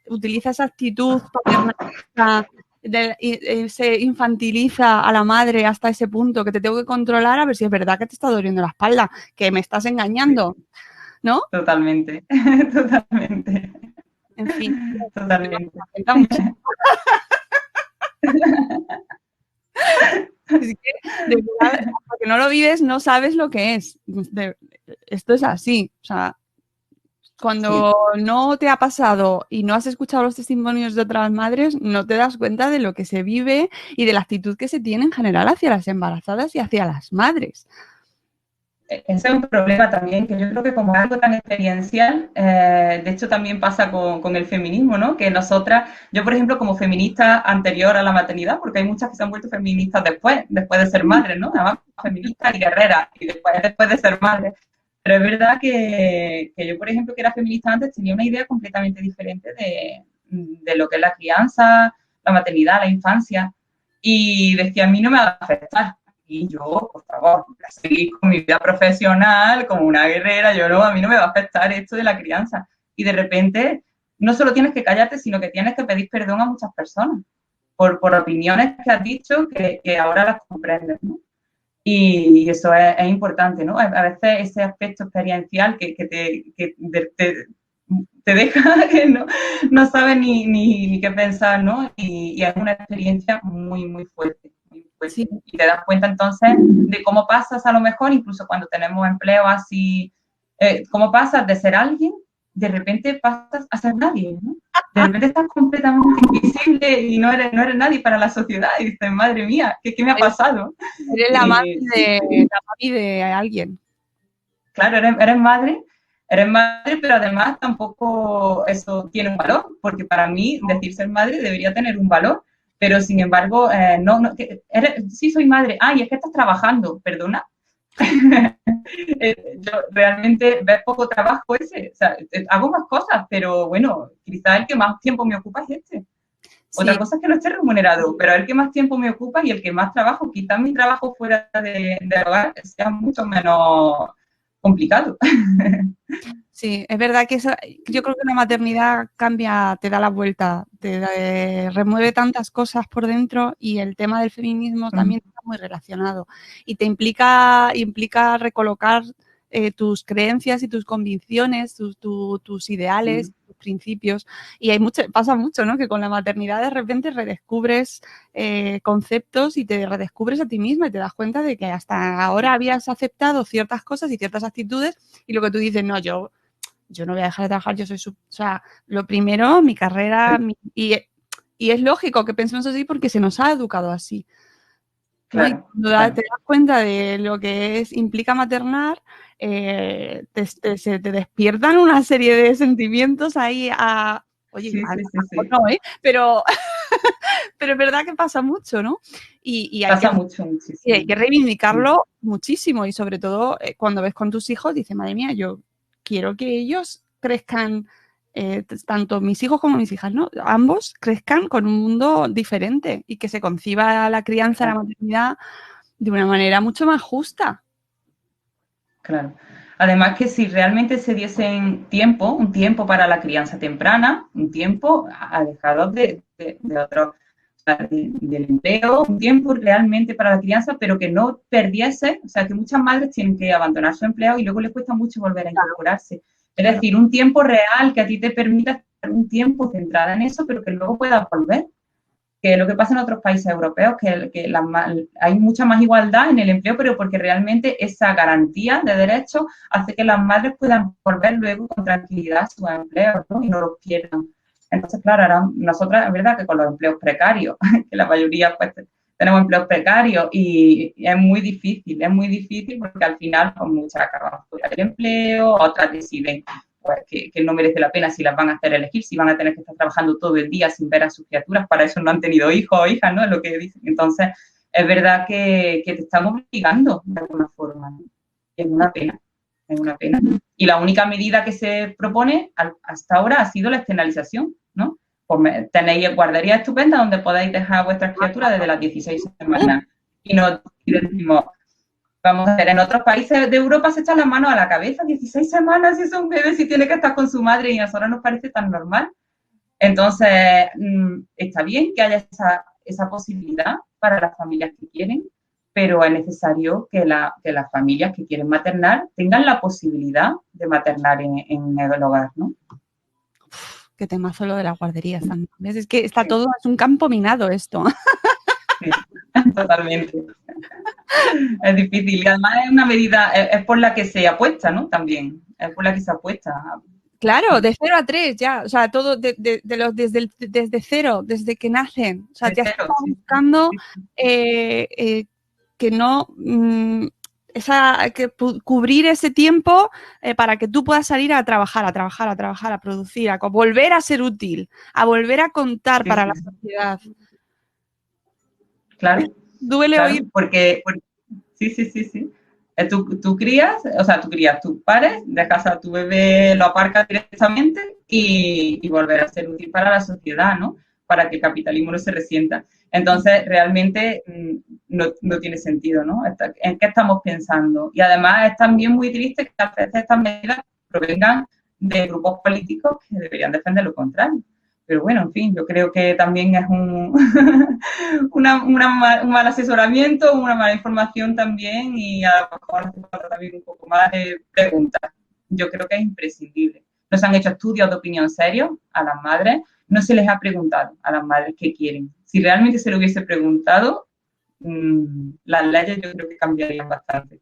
utiliza esa actitud paternalista, se infantiliza a la madre hasta ese punto, que te tengo que controlar a ver si es verdad que te está doliendo la espalda, que me estás engañando, ¿no? Totalmente. En fin, Totalmente. me afecta mucho. Es que, de verdad, hasta que no lo vives, no sabes lo que es. Esto es así. O sea, cuando no te ha pasado y no has escuchado los testimonios de otras madres, no te das cuenta de lo que se vive y de la actitud que se tiene en general hacia las embarazadas y hacia las madres. Ese es un problema también, que yo creo que como es algo tan experiencial, de hecho también pasa con el feminismo, ¿no? Que nosotras, yo por ejemplo como feminista anterior a la maternidad, porque hay muchas que se han vuelto feministas después de ser madres, ¿no? Además feministas y guerreras, y después de ser madres. Pero es verdad que yo, por ejemplo, que era feminista antes, tenía una idea completamente diferente de lo que es la crianza, la maternidad, la infancia, y decía, a mí no me va a afectar. Y yo, por favor, seguir con mi vida profesional como una guerrera, yo no, a mí no me va a afectar esto de la crianza. Y de repente, no solo tienes que callarte, sino que tienes que pedir perdón a muchas personas por opiniones que has dicho que ahora las comprendes, ¿no? Y eso es importante, ¿no? A veces ese aspecto experiencial que te deja que no sabes ni qué pensar, ¿no? Y es una experiencia muy fuerte. Sí. Y te das cuenta entonces de cómo pasas a lo mejor, incluso cuando tenemos empleo así, cómo pasas de ser alguien, de repente pasas a ser nadie, ¿no? De repente estás completamente invisible y no eres nadie para la sociedad, y dices, madre mía, ¿qué me ha pasado? Eres la mami de alguien. Claro, eres madre, pero además tampoco eso tiene un valor, porque para mí decir ser madre debería tener un valor, pero sin embargo, sí soy madre, y es que estás trabajando, perdona. Yo realmente veo poco trabajo ese, o sea, hago más cosas, pero bueno, quizás el que más tiempo me ocupa es este. Sí. Otra cosa es que no esté remunerado, pero el que más tiempo me ocupa y el que más trabajo, quizás mi trabajo fuera de hogar sea mucho menos complicado. Sí, es verdad que yo creo que la maternidad cambia, te da la vuelta, remueve tantas cosas por dentro, y el tema del feminismo también está muy relacionado y te implica recolocar tus creencias y tus convicciones, tus ideales, tus principios, y pasa mucho, ¿no? Que con la maternidad de repente redescubres conceptos y te redescubres a ti misma y te das cuenta de que hasta ahora habías aceptado ciertas cosas y ciertas actitudes, y lo que tú dices, no, yo no voy a dejar de trabajar, yo soy o sea, lo primero, mi carrera, y es lógico que pensemos así porque se nos ha educado así. ¿no? Claro, Y cuando te das cuenta de lo que implica maternar, se te despiertan una serie de sentimientos ahí oye, sí. no, pero es verdad que pasa mucho, ¿no? Y pasa muchísimo. Y hay que reivindicarlo muchísimo, y sobre todo cuando ves con tus hijos, dices, madre mía, yo quiero que ellos crezcan, tanto mis hijos como mis hijas, ¿no? Ambos crezcan con un mundo diferente y que se conciba la crianza, la maternidad de una manera mucho más justa. Claro. Además que si realmente se diesen un tiempo para la crianza temprana, un tiempo alejado de otros. del empleo, un tiempo realmente para la crianza, pero que no perdiese, o sea, que muchas madres tienen que abandonar su empleo y luego les cuesta mucho volver a incorporarse. Es decir, un tiempo real que a ti te permita estar un tiempo centrada en eso, pero que luego puedas volver. Que es lo que pasa en otros países europeos, que hay mucha más igualdad en el empleo, pero porque realmente esa garantía de derechos hace que las madres puedan volver luego con tranquilidad a sus empleos, ¿no? Y no los pierdan. Entonces, claro, ahora nosotras, es verdad que con los empleos precarios, que la mayoría pues tenemos empleos precarios y es muy difícil porque al final pues, muchas acaban fuera del empleo, otras deciden pues, que no merece la pena si las van a hacer elegir, si van a tener que estar trabajando todo el día sin ver a sus criaturas, para eso no han tenido hijos o hijas, ¿no? Es lo que dicen. Entonces, es verdad que te estamos obligando de alguna forma, ¿no? Es una pena. Es una pena. Y la única medida que se propone hasta ahora ha sido la externalización, ¿no? Pues tenéis guarderías estupendas donde podáis dejar a vuestras criaturas desde las 16 semanas. Y decimos, vamos a ver, en otros países de Europa se echan las manos a la cabeza, 16 semanas, si es un bebé, si tiene que estar con su madre, y a nosotros nos parece tan normal. Entonces, está bien que haya esa posibilidad para las familias que quieren, pero es necesario que las familias que quieren maternar tengan la posibilidad de maternar en el hogar, ¿no? Qué temazo lo de las guarderías también. Es que está todo, es un campo minado esto. Sí, totalmente. Es difícil y además es una medida, es por la que se apuesta, ¿no? También, es por la que se apuesta. Claro, de 0 a 3 ya, o sea, todo desde cero, desde que nacen. O sea, ya se está buscando que no... cubrir ese tiempo para que tú puedas salir a trabajar, a producir, a volver a ser útil, a volver a contar para la sociedad. Claro. Duele oír. Porque sí. Tú crías, tus pares, dejas a tu bebé, lo aparcas directamente y volver a ser útil para la sociedad, ¿no? Para que el capitalismo no se resienta. Entonces, realmente no tiene sentido, ¿no? ¿En qué estamos pensando? Y además es también muy triste que a veces estas medidas provengan de grupos políticos que deberían defender lo contrario. Pero bueno, en fin, yo creo que también es un mal asesoramiento, una mala información también y a lo mejor hace falta también un poco más de preguntas. Yo creo que es imprescindible. No se han hecho estudios de opinión serios a las madres, no se les ha preguntado a las madres qué quieren. Si realmente se lo hubiese preguntado, las leyes yo creo que cambiarían bastante.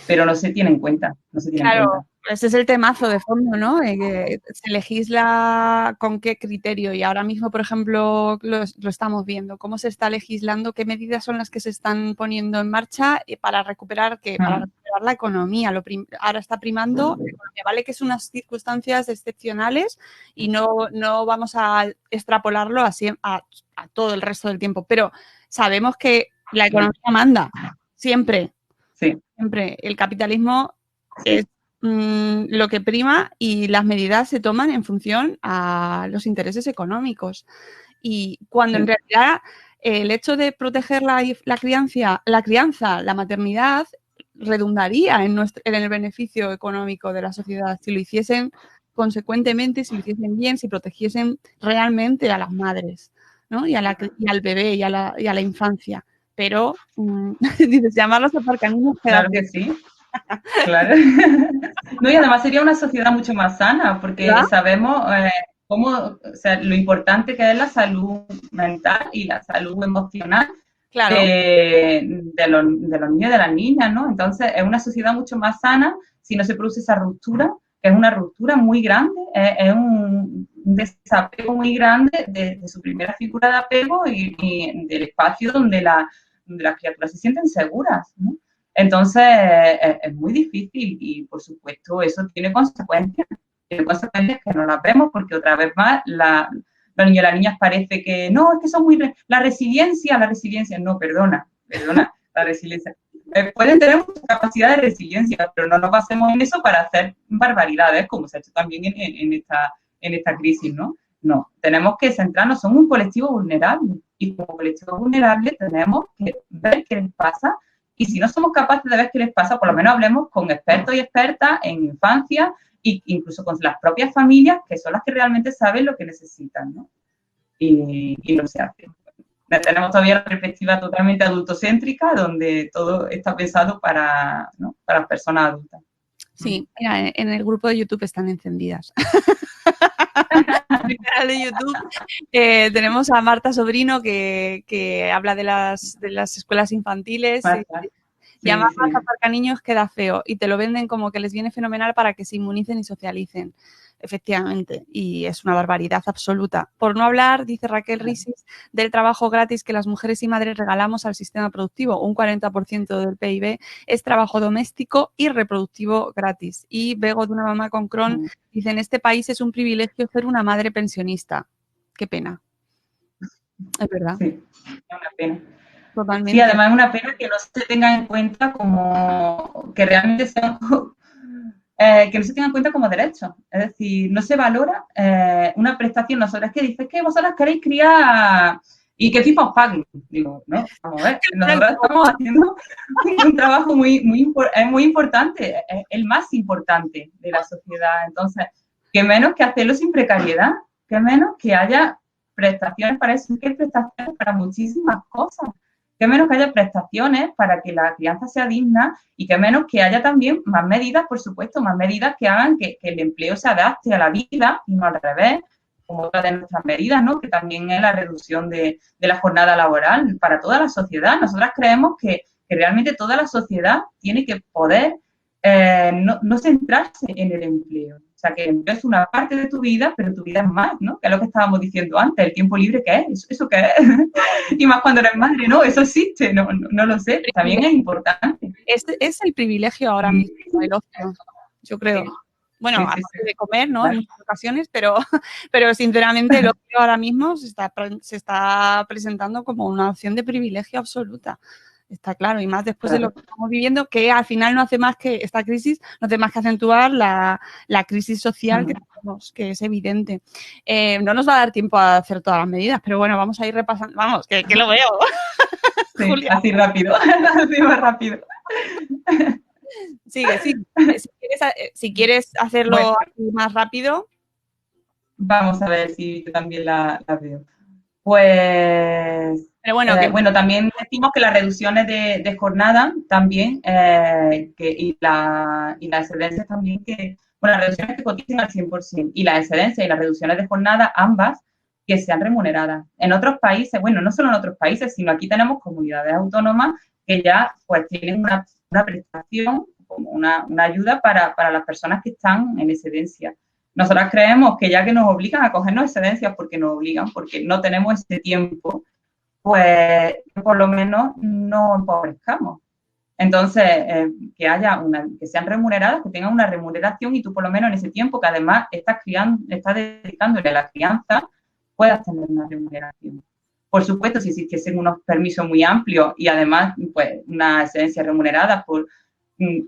Pero no se tiene en cuenta, Claro, ese es el temazo de fondo, ¿no? Se legisla con qué criterio y ahora mismo, por ejemplo, lo estamos viendo, cómo se está legislando, qué medidas son las que se están poniendo en marcha para recuperar la economía. Ahora está primando, vale que es unas circunstancias excepcionales y no vamos a extrapolarlo así a todo el resto del tiempo, pero sabemos que la economía manda, siempre. Sí. Siempre el capitalismo es lo que prima y las medidas se toman en función a los intereses económicos. Y cuando en realidad el hecho de proteger la crianza, la maternidad, redundaría en el beneficio económico de la sociedad si lo hiciesen consecuentemente, si lo hiciesen bien, si protegiesen realmente a las madres, ¿no? y al bebé y a la infancia. Pero, dices, llamarlos aparcamientos. Claro que sí. Claro. No, y además sería una sociedad mucho más sana, porque sabemos lo importante que es la salud mental y la salud emocional de los niños y de las niñas, ¿no? Entonces, es una sociedad mucho más sana si no se produce esa ruptura, que es una ruptura muy grande, es un desapego muy grande de su primera figura de apego y del espacio donde las criaturas se sienten seguras, ¿no? Entonces, es muy difícil y, por supuesto, eso tiene consecuencias. Tiene consecuencias que no las vemos porque, otra vez más, los niños y las niñas parece que, no, es que son muy... La resiliencia, no, perdona, la resiliencia. Pueden tener mucha capacidad de resiliencia, pero no nos basemos en eso para hacer barbaridades, como se ha hecho también en esta crisis, ¿no? No, tenemos que centrarnos, somos un colectivo vulnerable y como colectivo vulnerable tenemos que ver qué les pasa y si no somos capaces de ver qué les pasa, por lo menos hablemos con expertos y expertas en infancia e incluso con las propias familias que son las que realmente saben lo que necesitan, ¿no? Y no se hace. Tenemos todavía la perspectiva totalmente adultocéntrica, donde todo está pensado para, ¿no?, para las personas adultas. Sí, mira, en el grupo de YouTube están encendidas. En el canal de YouTube tenemos a Marta Sobrino que habla de las escuelas infantiles. Y además para niños queda feo y te lo venden como que les viene fenomenal para que se inmunicen y socialicen. Efectivamente, y es una barbaridad absoluta. Por no hablar, dice Raquel Risis, del trabajo gratis que las mujeres y madres regalamos al sistema productivo. Un 40% del PIB es trabajo doméstico y reproductivo gratis. Y Bego, de una mamá con Crohn, dice, en este país es un privilegio ser una madre pensionista. Qué pena. Es verdad. Sí, es una pena. Totalmente. Sí, además es una pena que no se tenga en cuenta como que realmente sean... que no se tenga en cuenta como derecho. Es decir, no se valora una prestación. Nosotras que dices que vosotras queréis criar y que FIFA os paguen. Digo, no, vamos a ver. Nosotras estamos haciendo un trabajo muy importante, es el más importante de la sociedad. Entonces, que menos que hacerlo sin precariedad, que menos que haya prestaciones para eso, que hay prestaciones para muchísimas cosas. Que menos que haya prestaciones para que la crianza sea digna y que menos que haya también más medidas, por supuesto, más medidas que hagan que el empleo se adapte a la vida y no al revés, como otra de nuestras medidas, ¿no?, que también es la reducción de la jornada laboral para toda la sociedad. Nosotras creemos que realmente toda la sociedad tiene que poder no centrarse en el empleo. O sea, que el empleo es una parte de tu vida, pero tu vida es más, ¿no? Que es lo que estábamos diciendo antes, el tiempo libre, ¿qué es? ¿Eso qué es? Y más cuando eres madre, ¿no? Eso existe, no lo sé, pero también es importante. Es el privilegio ahora mismo, el ocio, yo creo. Sí. Bueno, aparte de comer, ¿no? En muchas ocasiones, pero sinceramente el ocio ahora mismo se está presentando como una opción de privilegio absoluta. Está claro, y más después de lo que estamos viviendo, que al final no hace más que, esta crisis, no hace más que acentuar la crisis social que tenemos, que es evidente. No nos va a dar tiempo a hacer todas las medidas, pero bueno, vamos a ir repasando. Vamos, que lo veo. Sí, Julia. Así rápido, así más rápido. Sigue, sí. Si quieres hacerlo así más rápido. Vamos a ver si yo también la veo. Pues... Pero bueno, bueno, también decimos que las reducciones de jornada también y las excedencias también bueno, las reducciones que coticen al 100% y las excedencias y las reducciones de jornada, ambas, que sean remuneradas. En otros países, bueno, no solo en otros países, sino aquí tenemos comunidades autónomas que ya pues tienen una prestación, como una ayuda para las personas que están en excedencia. Nosotras creemos que ya que nos obligan a cogernos excedencias porque nos obligan, porque no tenemos ese tiempo, pues por lo menos no empobrezcamos. Entonces, que sean remuneradas, que tengan una remuneración y tú por lo menos en ese tiempo que además estás dedicándole a la crianza, puedas tener una remuneración. Por supuesto, si existiesen unos permisos muy amplios y además pues una excedencia remunerada por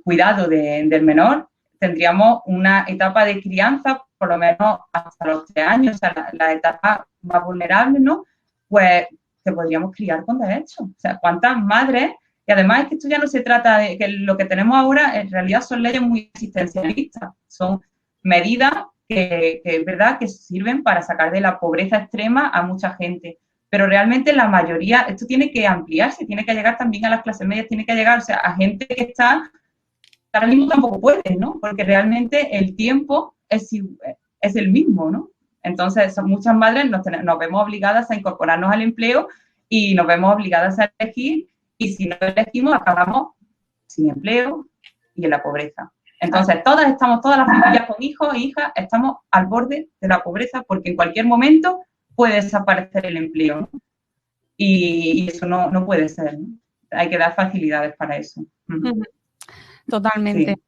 cuidado del menor, tendríamos una etapa de crianza por lo menos hasta los 3 años, o sea, la etapa más vulnerable, ¿no? Pues que podríamos criar con derecho. O sea, ¿cuántas madres? Y además es que esto ya no se trata de que lo que tenemos ahora en realidad son leyes muy asistencialistas, son medidas que es verdad que sirven para sacar de la pobreza extrema a mucha gente, pero realmente la mayoría, esto tiene que ampliarse, tiene que llegar también a las clases medias, tiene que llegar, o sea, a gente que ahora mismo tampoco puede, ¿no? Porque realmente el tiempo es el mismo, ¿no? Entonces, muchas madres nos vemos obligadas a incorporarnos al empleo y nos vemos obligadas a elegir y si no elegimos acabamos sin empleo y en la pobreza. Entonces, todas las familias con hijos e hijas estamos al borde de la pobreza porque en cualquier momento puede desaparecer el empleo, ¿no? Y eso no puede ser, ¿no? Hay que dar facilidades para eso. Totalmente. Sí.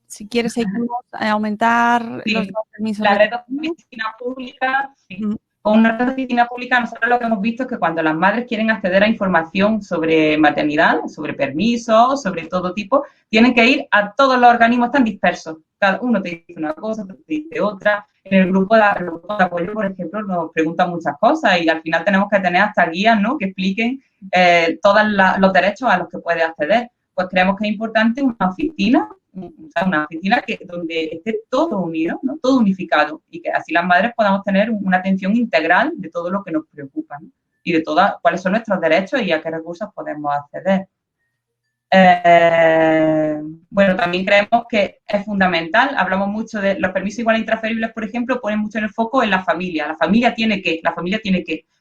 Si quieres, seguimos a aumentar los permisos. La red de oficina pública, sí. Con una red de oficina pública, nosotros lo que hemos visto es que cuando las madres quieren acceder a información sobre maternidad, sobre permisos, sobre todo tipo, tienen que ir a todos los organismos tan dispersos. Cada uno te dice una cosa, otro te dice otra. En el grupo de apoyo, por ejemplo, nos preguntan muchas cosas y al final tenemos que tener hasta guías, ¿no?, que expliquen todos los derechos a los que puede acceder. Pues creemos que es importante una oficina donde esté todo unido, ¿no?, todo unificado, y que así las madres podamos tener una atención integral de todo lo que nos preocupa, ¿no? y de cuáles son nuestros derechos y a qué recursos podemos acceder. Bueno, también creemos que es fundamental, hablamos mucho de los permisos iguales intransferibles, por ejemplo, ponen mucho en el foco en la familia. La familia tiene que,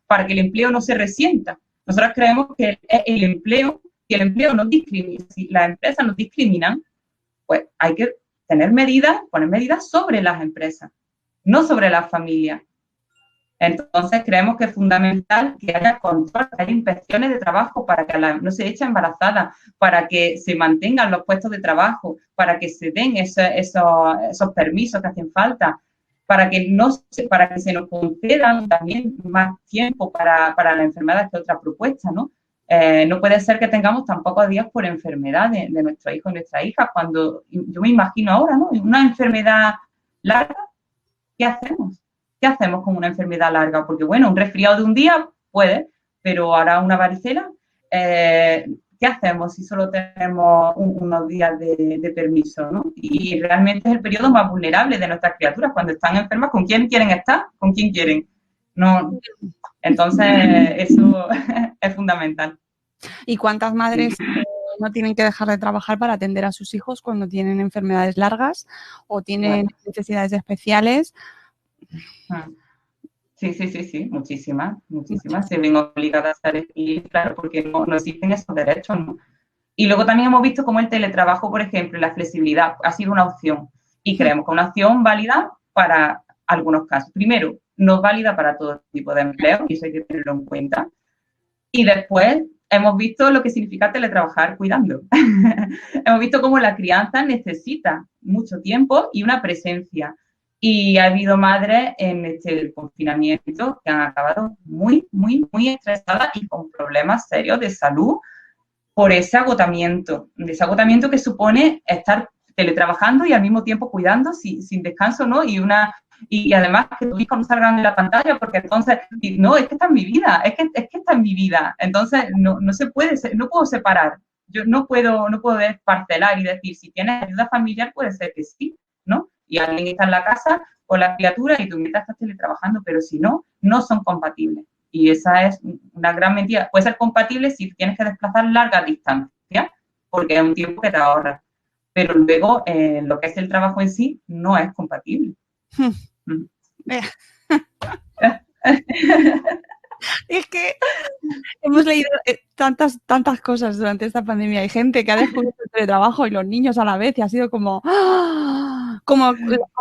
para que el empleo no se resienta. Nosotros creemos que el empleo no discrimina, si las empresas nos discriminan, pues hay que poner medidas sobre las empresas, no sobre las familias. Entonces, creemos que es fundamental que haya control, que haya inspecciones de trabajo para que no se eche embarazada, para que se mantengan los puestos de trabajo, para que se den esos permisos que hacen falta, para que se nos concedan también más tiempo para las enfermedades que otra propuesta, ¿no? No puede ser que tengamos tan pocos días por enfermedad de nuestros hijos y nuestras hijas, cuando yo me imagino ahora, ¿no? Una enfermedad larga, ¿qué hacemos? ¿Qué hacemos con una enfermedad larga? Porque, bueno, un resfriado de un día puede, pero ahora una varicela, ¿qué hacemos si solo tenemos unos días de permiso, ¿no? Y realmente es el periodo más vulnerable de nuestras criaturas. Cuando están enfermas, ¿con quién quieren estar? ¿Con quién quieren? No. Entonces, eso es fundamental. ¿Y cuántas madres no tienen que dejar de trabajar para atender a sus hijos cuando tienen enfermedades largas o tienen necesidades especiales? Sí, muchísimas. Se ven obligadas a elegir, claro, porque no existen esos derechos, ¿no? Y luego también hemos visto cómo el teletrabajo, por ejemplo, la flexibilidad ha sido una opción y creemos que es una opción válida para algunos casos. Primero, no es válida para todo tipo de empleo y eso hay que tenerlo en cuenta. Y después hemos visto lo que significa teletrabajar cuidando. Hemos visto cómo la crianza necesita mucho tiempo y una presencia. Y ha habido madres en este confinamiento que han acabado muy estresadas y con problemas serios de salud por ese agotamiento que supone estar teletrabajando y al mismo tiempo cuidando sin descanso, ¿no? Y además que tus hijos no salgan de la pantalla porque entonces, no, es que está en mi vida, es que está en mi vida. Entonces, no se puede, no puedo separar. Yo no puedo parcelar y decir, si tienes ayuda familiar puede ser que sí, ¿no? Y alguien está en la casa con la criatura y tú mientras estás teletrabajando, pero si no, no son compatibles. Y esa es una gran mentira. Puede ser compatible si tienes que desplazar largas distancias, porque es un tiempo que te ahorras. Pero luego, lo que es el trabajo en sí, no es compatible. Es que hemos leído tantas cosas durante esta pandemia. Hay gente que ha descubierto el teletrabajo y los niños a la vez y ha sido como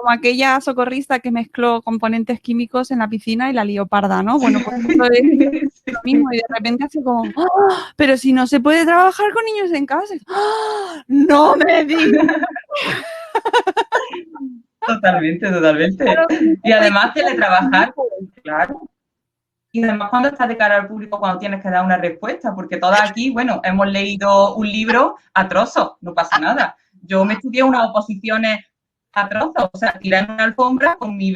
aquella socorrista que mezcló componentes químicos en la piscina y la lió parda, ¿no? Bueno, pues esto es lo mismo y de repente hace como pero si no se puede trabajar con niños en casa. ¡No me digas! Totalmente. Y además teletrabajar, claro. Y además cuando estás de cara al público, cuando tienes que dar una respuesta, porque todas aquí, bueno, hemos leído un libro a trozos, no pasa nada. Yo me estudié unas oposiciones a trozos, o sea, tiré en una alfombra con mi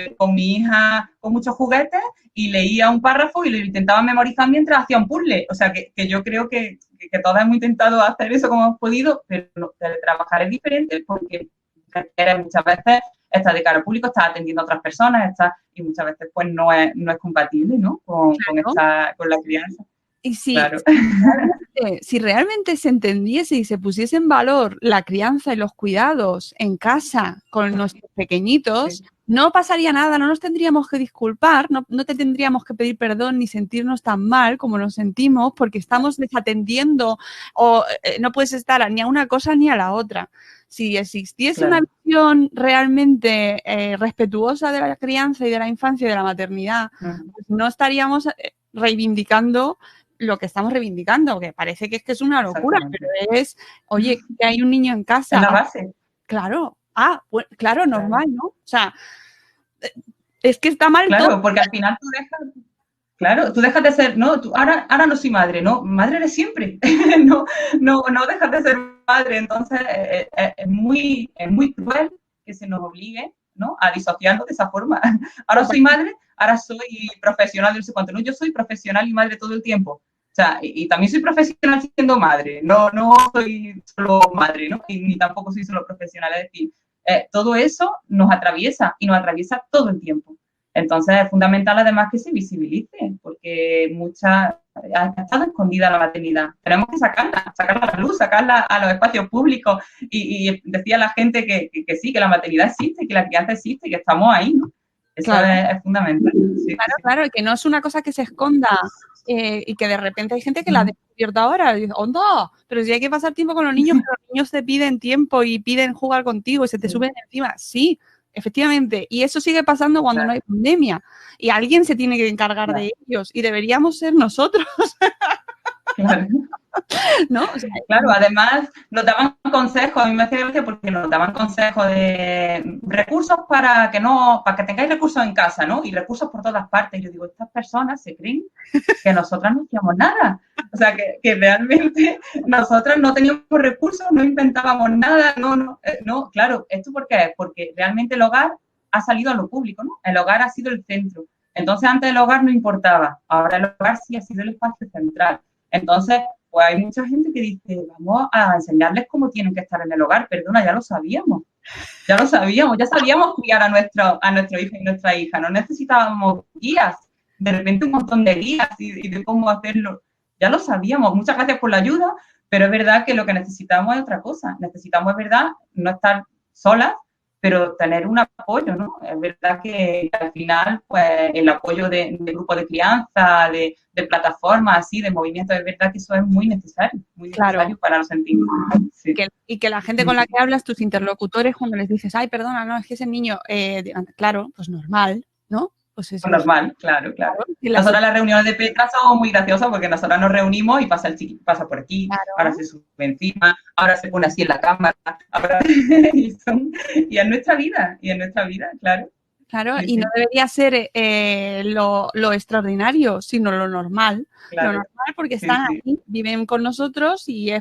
hija con muchos juguetes y leía un párrafo y lo intentaba memorizar mientras hacía un puzzle. O sea, que yo creo que todas hemos intentado hacer eso como hemos podido, pero trabajar es diferente porque muchas veces estás de cara al público, estás atendiendo a otras personas, y muchas veces pues no es compatible, ¿no? Con la crianza. Y si realmente se entendiese y se pusiese en valor la crianza y los cuidados en casa con nuestros pequeñitos, no pasaría nada, no nos tendríamos que disculpar, no te tendríamos que pedir perdón ni sentirnos tan mal como nos sentimos porque estamos desatendiendo o no puedes estar ni a una cosa ni a la otra. Si existiese una visión realmente respetuosa de la crianza y de la infancia y de la maternidad, pues no estaríamos reivindicando lo que estamos reivindicando, que parece que es una locura, pero es, oye, que hay un niño en casa. Es la base. Claro, claro, normal, ¿no? O sea, es que está mal claro, todo. Porque al final tú dejas de ser, no, ahora no soy madre, no, madre eres siempre, no dejas de ser madre, entonces es muy cruel que se nos obligue, ¿no?, a disociarnos de esa forma. Ahora soy madre, ahora soy profesional de no sé cuánto, no, yo soy profesional y madre todo el tiempo. O sea, y también soy profesional siendo madre, no soy solo madre, ¿no? Y ni tampoco soy solo profesional, es decir, todo eso nos atraviesa y nos atraviesa todo el tiempo. Entonces es fundamental además que se visibilice, porque ha estado escondida la maternidad. Tenemos que sacarla a la luz, sacarla a los espacios públicos y decir a la gente que sí, que la maternidad existe, que la crianza existe, que estamos ahí, ¿no? Eso Claro. es fundamental. Sí, Claro, sí. claro, y que no es una cosa que se esconda y que de repente hay gente que la ha descubierto ahora y dice, ¡onda! Pero si hay que pasar tiempo con los niños, que los niños te piden tiempo y piden jugar contigo y se te suben encima. Sí, efectivamente. Y eso sigue pasando cuando no hay pandemia. Y alguien se tiene que encargar de ellos y deberíamos ser nosotros, Claro. ¿no? O sea, Claro, además nos daban consejos, a mí me hacía gracia porque nos daban consejos de recursos para que tengáis recursos en casa, ¿no? Y recursos por todas partes. Yo digo, estas personas se creen que nosotras no hacíamos nada. O sea, que realmente nosotras no teníamos recursos, no inventábamos nada, no, claro, ¿esto por qué es? Porque realmente el hogar ha salido a lo público, ¿no? El hogar ha sido el centro. Entonces, antes el hogar no importaba, ahora el hogar sí ha sido el espacio central. Entonces, pues hay mucha gente que dice, vamos a enseñarles cómo tienen que estar en el hogar. Perdona, ya sabíamos criar a nuestro hijo y nuestra hija, no necesitábamos guías, de repente un montón de guías y de cómo hacerlo. Ya lo sabíamos, muchas gracias por la ayuda, pero es verdad que lo que necesitamos es otra cosa. Necesitamos, es verdad, no estar solas, pero tener un apoyo, ¿no? Es verdad que al final, pues, el apoyo de grupos de crianza, de plataformas, así, de movimientos, es verdad que eso es muy necesario claro, para los sentidos. Sí. y que la gente con la que hablas, tus interlocutores, cuando les dices, ay, perdona, no, es que ese niño, claro, pues normal, ¿no? Pues eso Normal, claro. Y Nosotras las reuniones de Petra son muy graciosas porque nosotras nos reunimos y pasa el chiquito, pasa por aquí, ahora se sube encima, ahora se pone así en la cámara, y es nuestra vida, claro. Claro, Sí, y no debería ser lo extraordinario, sino lo normal. claro. Lo normal porque están aquí, viven con nosotros y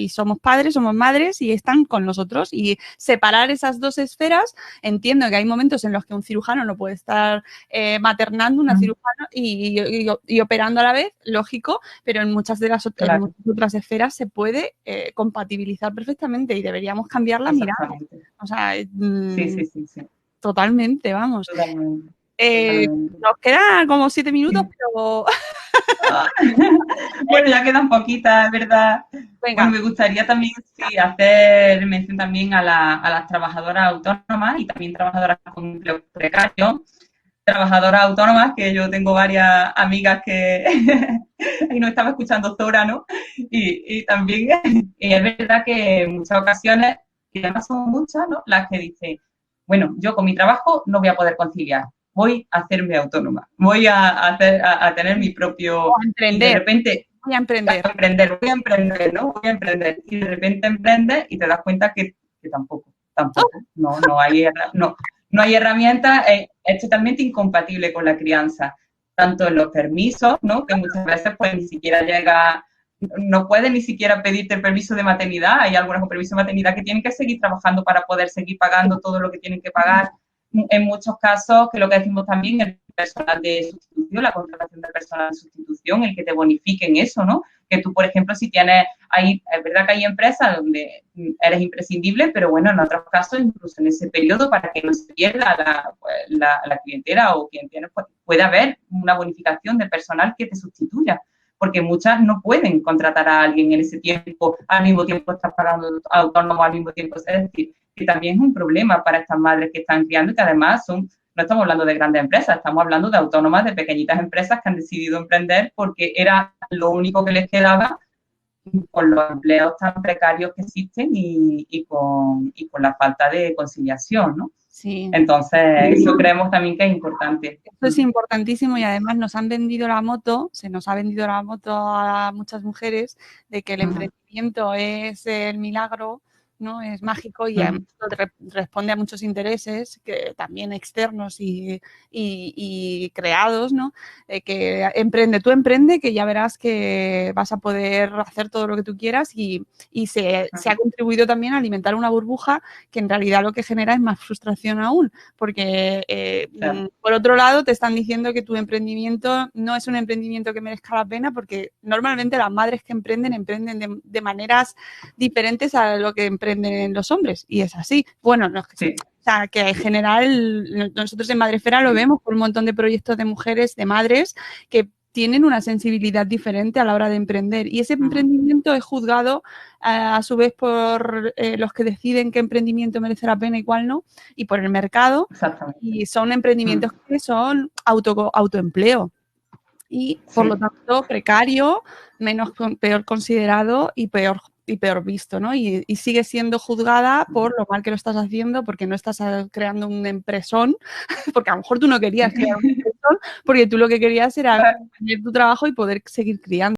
somos padres, somos madres y están con nosotros. Y separar esas dos esferas, entiendo que hay momentos en los que un cirujano no puede estar maternando, una cirujana y operando a la vez, lógico, pero en muchas de las otras esferas se puede compatibilizar perfectamente y deberíamos cambiar la mirada. O sea, sí. Totalmente, vamos. Totalmente. Nos quedan como 7 minutos, pero... Bueno, ya quedan poquitas, es verdad. Venga. Bueno, me gustaría también hacer mención también a las trabajadoras autónomas y también trabajadoras con empleo precario. Trabajadoras autónomas, que yo tengo varias amigas que ahí nos estaba escuchando Zora, ¿no? Y también es verdad que en muchas ocasiones, que además son muchas, ¿no? Las que dicen, bueno, yo con mi trabajo no voy a poder conciliar, voy a hacerme autónoma, voy a tener mi propio... a emprender. Y de repente... Voy a emprender. ¿no? Voy a emprender. Y de repente emprendes y te das cuenta que tampoco. No hay herramientas, es totalmente incompatible con la crianza. Tanto en los permisos, ¿no? Que muchas veces pues ni siquiera llega... No pueden ni siquiera pedirte el permiso de maternidad. Hay algunos con permiso de maternidad que tienen que seguir trabajando para poder seguir pagando todo lo que tienen que pagar. En muchos casos, que lo que decimos también, el personal de sustitución, la contratación de personal de sustitución, el que te bonifiquen eso, ¿no? Que tú, por ejemplo, si tienes, es verdad que hay empresas donde eres imprescindible, pero bueno, en otros casos, incluso en ese periodo, para que no se pierda la clientela o quien tiene, pues, puede haber una bonificación de personal que te sustituya, porque muchas no pueden contratar a alguien en ese tiempo, al mismo tiempo estás pagando autónomo, al mismo tiempo, es decir, que también es un problema para estas madres que están criando y que además no estamos hablando de grandes empresas, estamos hablando de autónomas, de pequeñitas empresas que han decidido emprender porque era lo único que les quedaba con los empleos tan precarios que existen y con la falta de conciliación, ¿no? Sí. Entonces, eso creemos también que es importante. Esto es importantísimo y además se nos ha vendido la moto a muchas mujeres de que el emprendimiento es el milagro, ¿no? Es mágico y responde a muchos intereses que también externos y creados, ¿no? Que tú emprende, que ya verás que vas a poder hacer todo lo que tú quieras y se ha contribuido también a alimentar una burbuja que en realidad lo que genera es más frustración aún, porque por otro lado te están diciendo que tu emprendimiento no es un emprendimiento que merezca la pena, porque normalmente las madres que emprenden de maneras diferentes a lo que emprenden los hombres, y es así. Bueno, O sea, que en general nosotros en Madresfera lo vemos por un montón de proyectos de mujeres, de madres, que tienen una sensibilidad diferente a la hora de emprender. Y ese emprendimiento es juzgado a su vez por los que deciden qué emprendimiento merece la pena y cuál no, y por el mercado. Exactamente. Y son emprendimientos que son autoempleo. Y por lo tanto precario, peor considerado y peor visto, ¿no? Y sigue siendo juzgada por lo mal que lo estás haciendo, porque no estás creando un empresón, porque a lo mejor tú no querías crear un empresón, porque tú lo que querías era tener tu trabajo y poder seguir criando.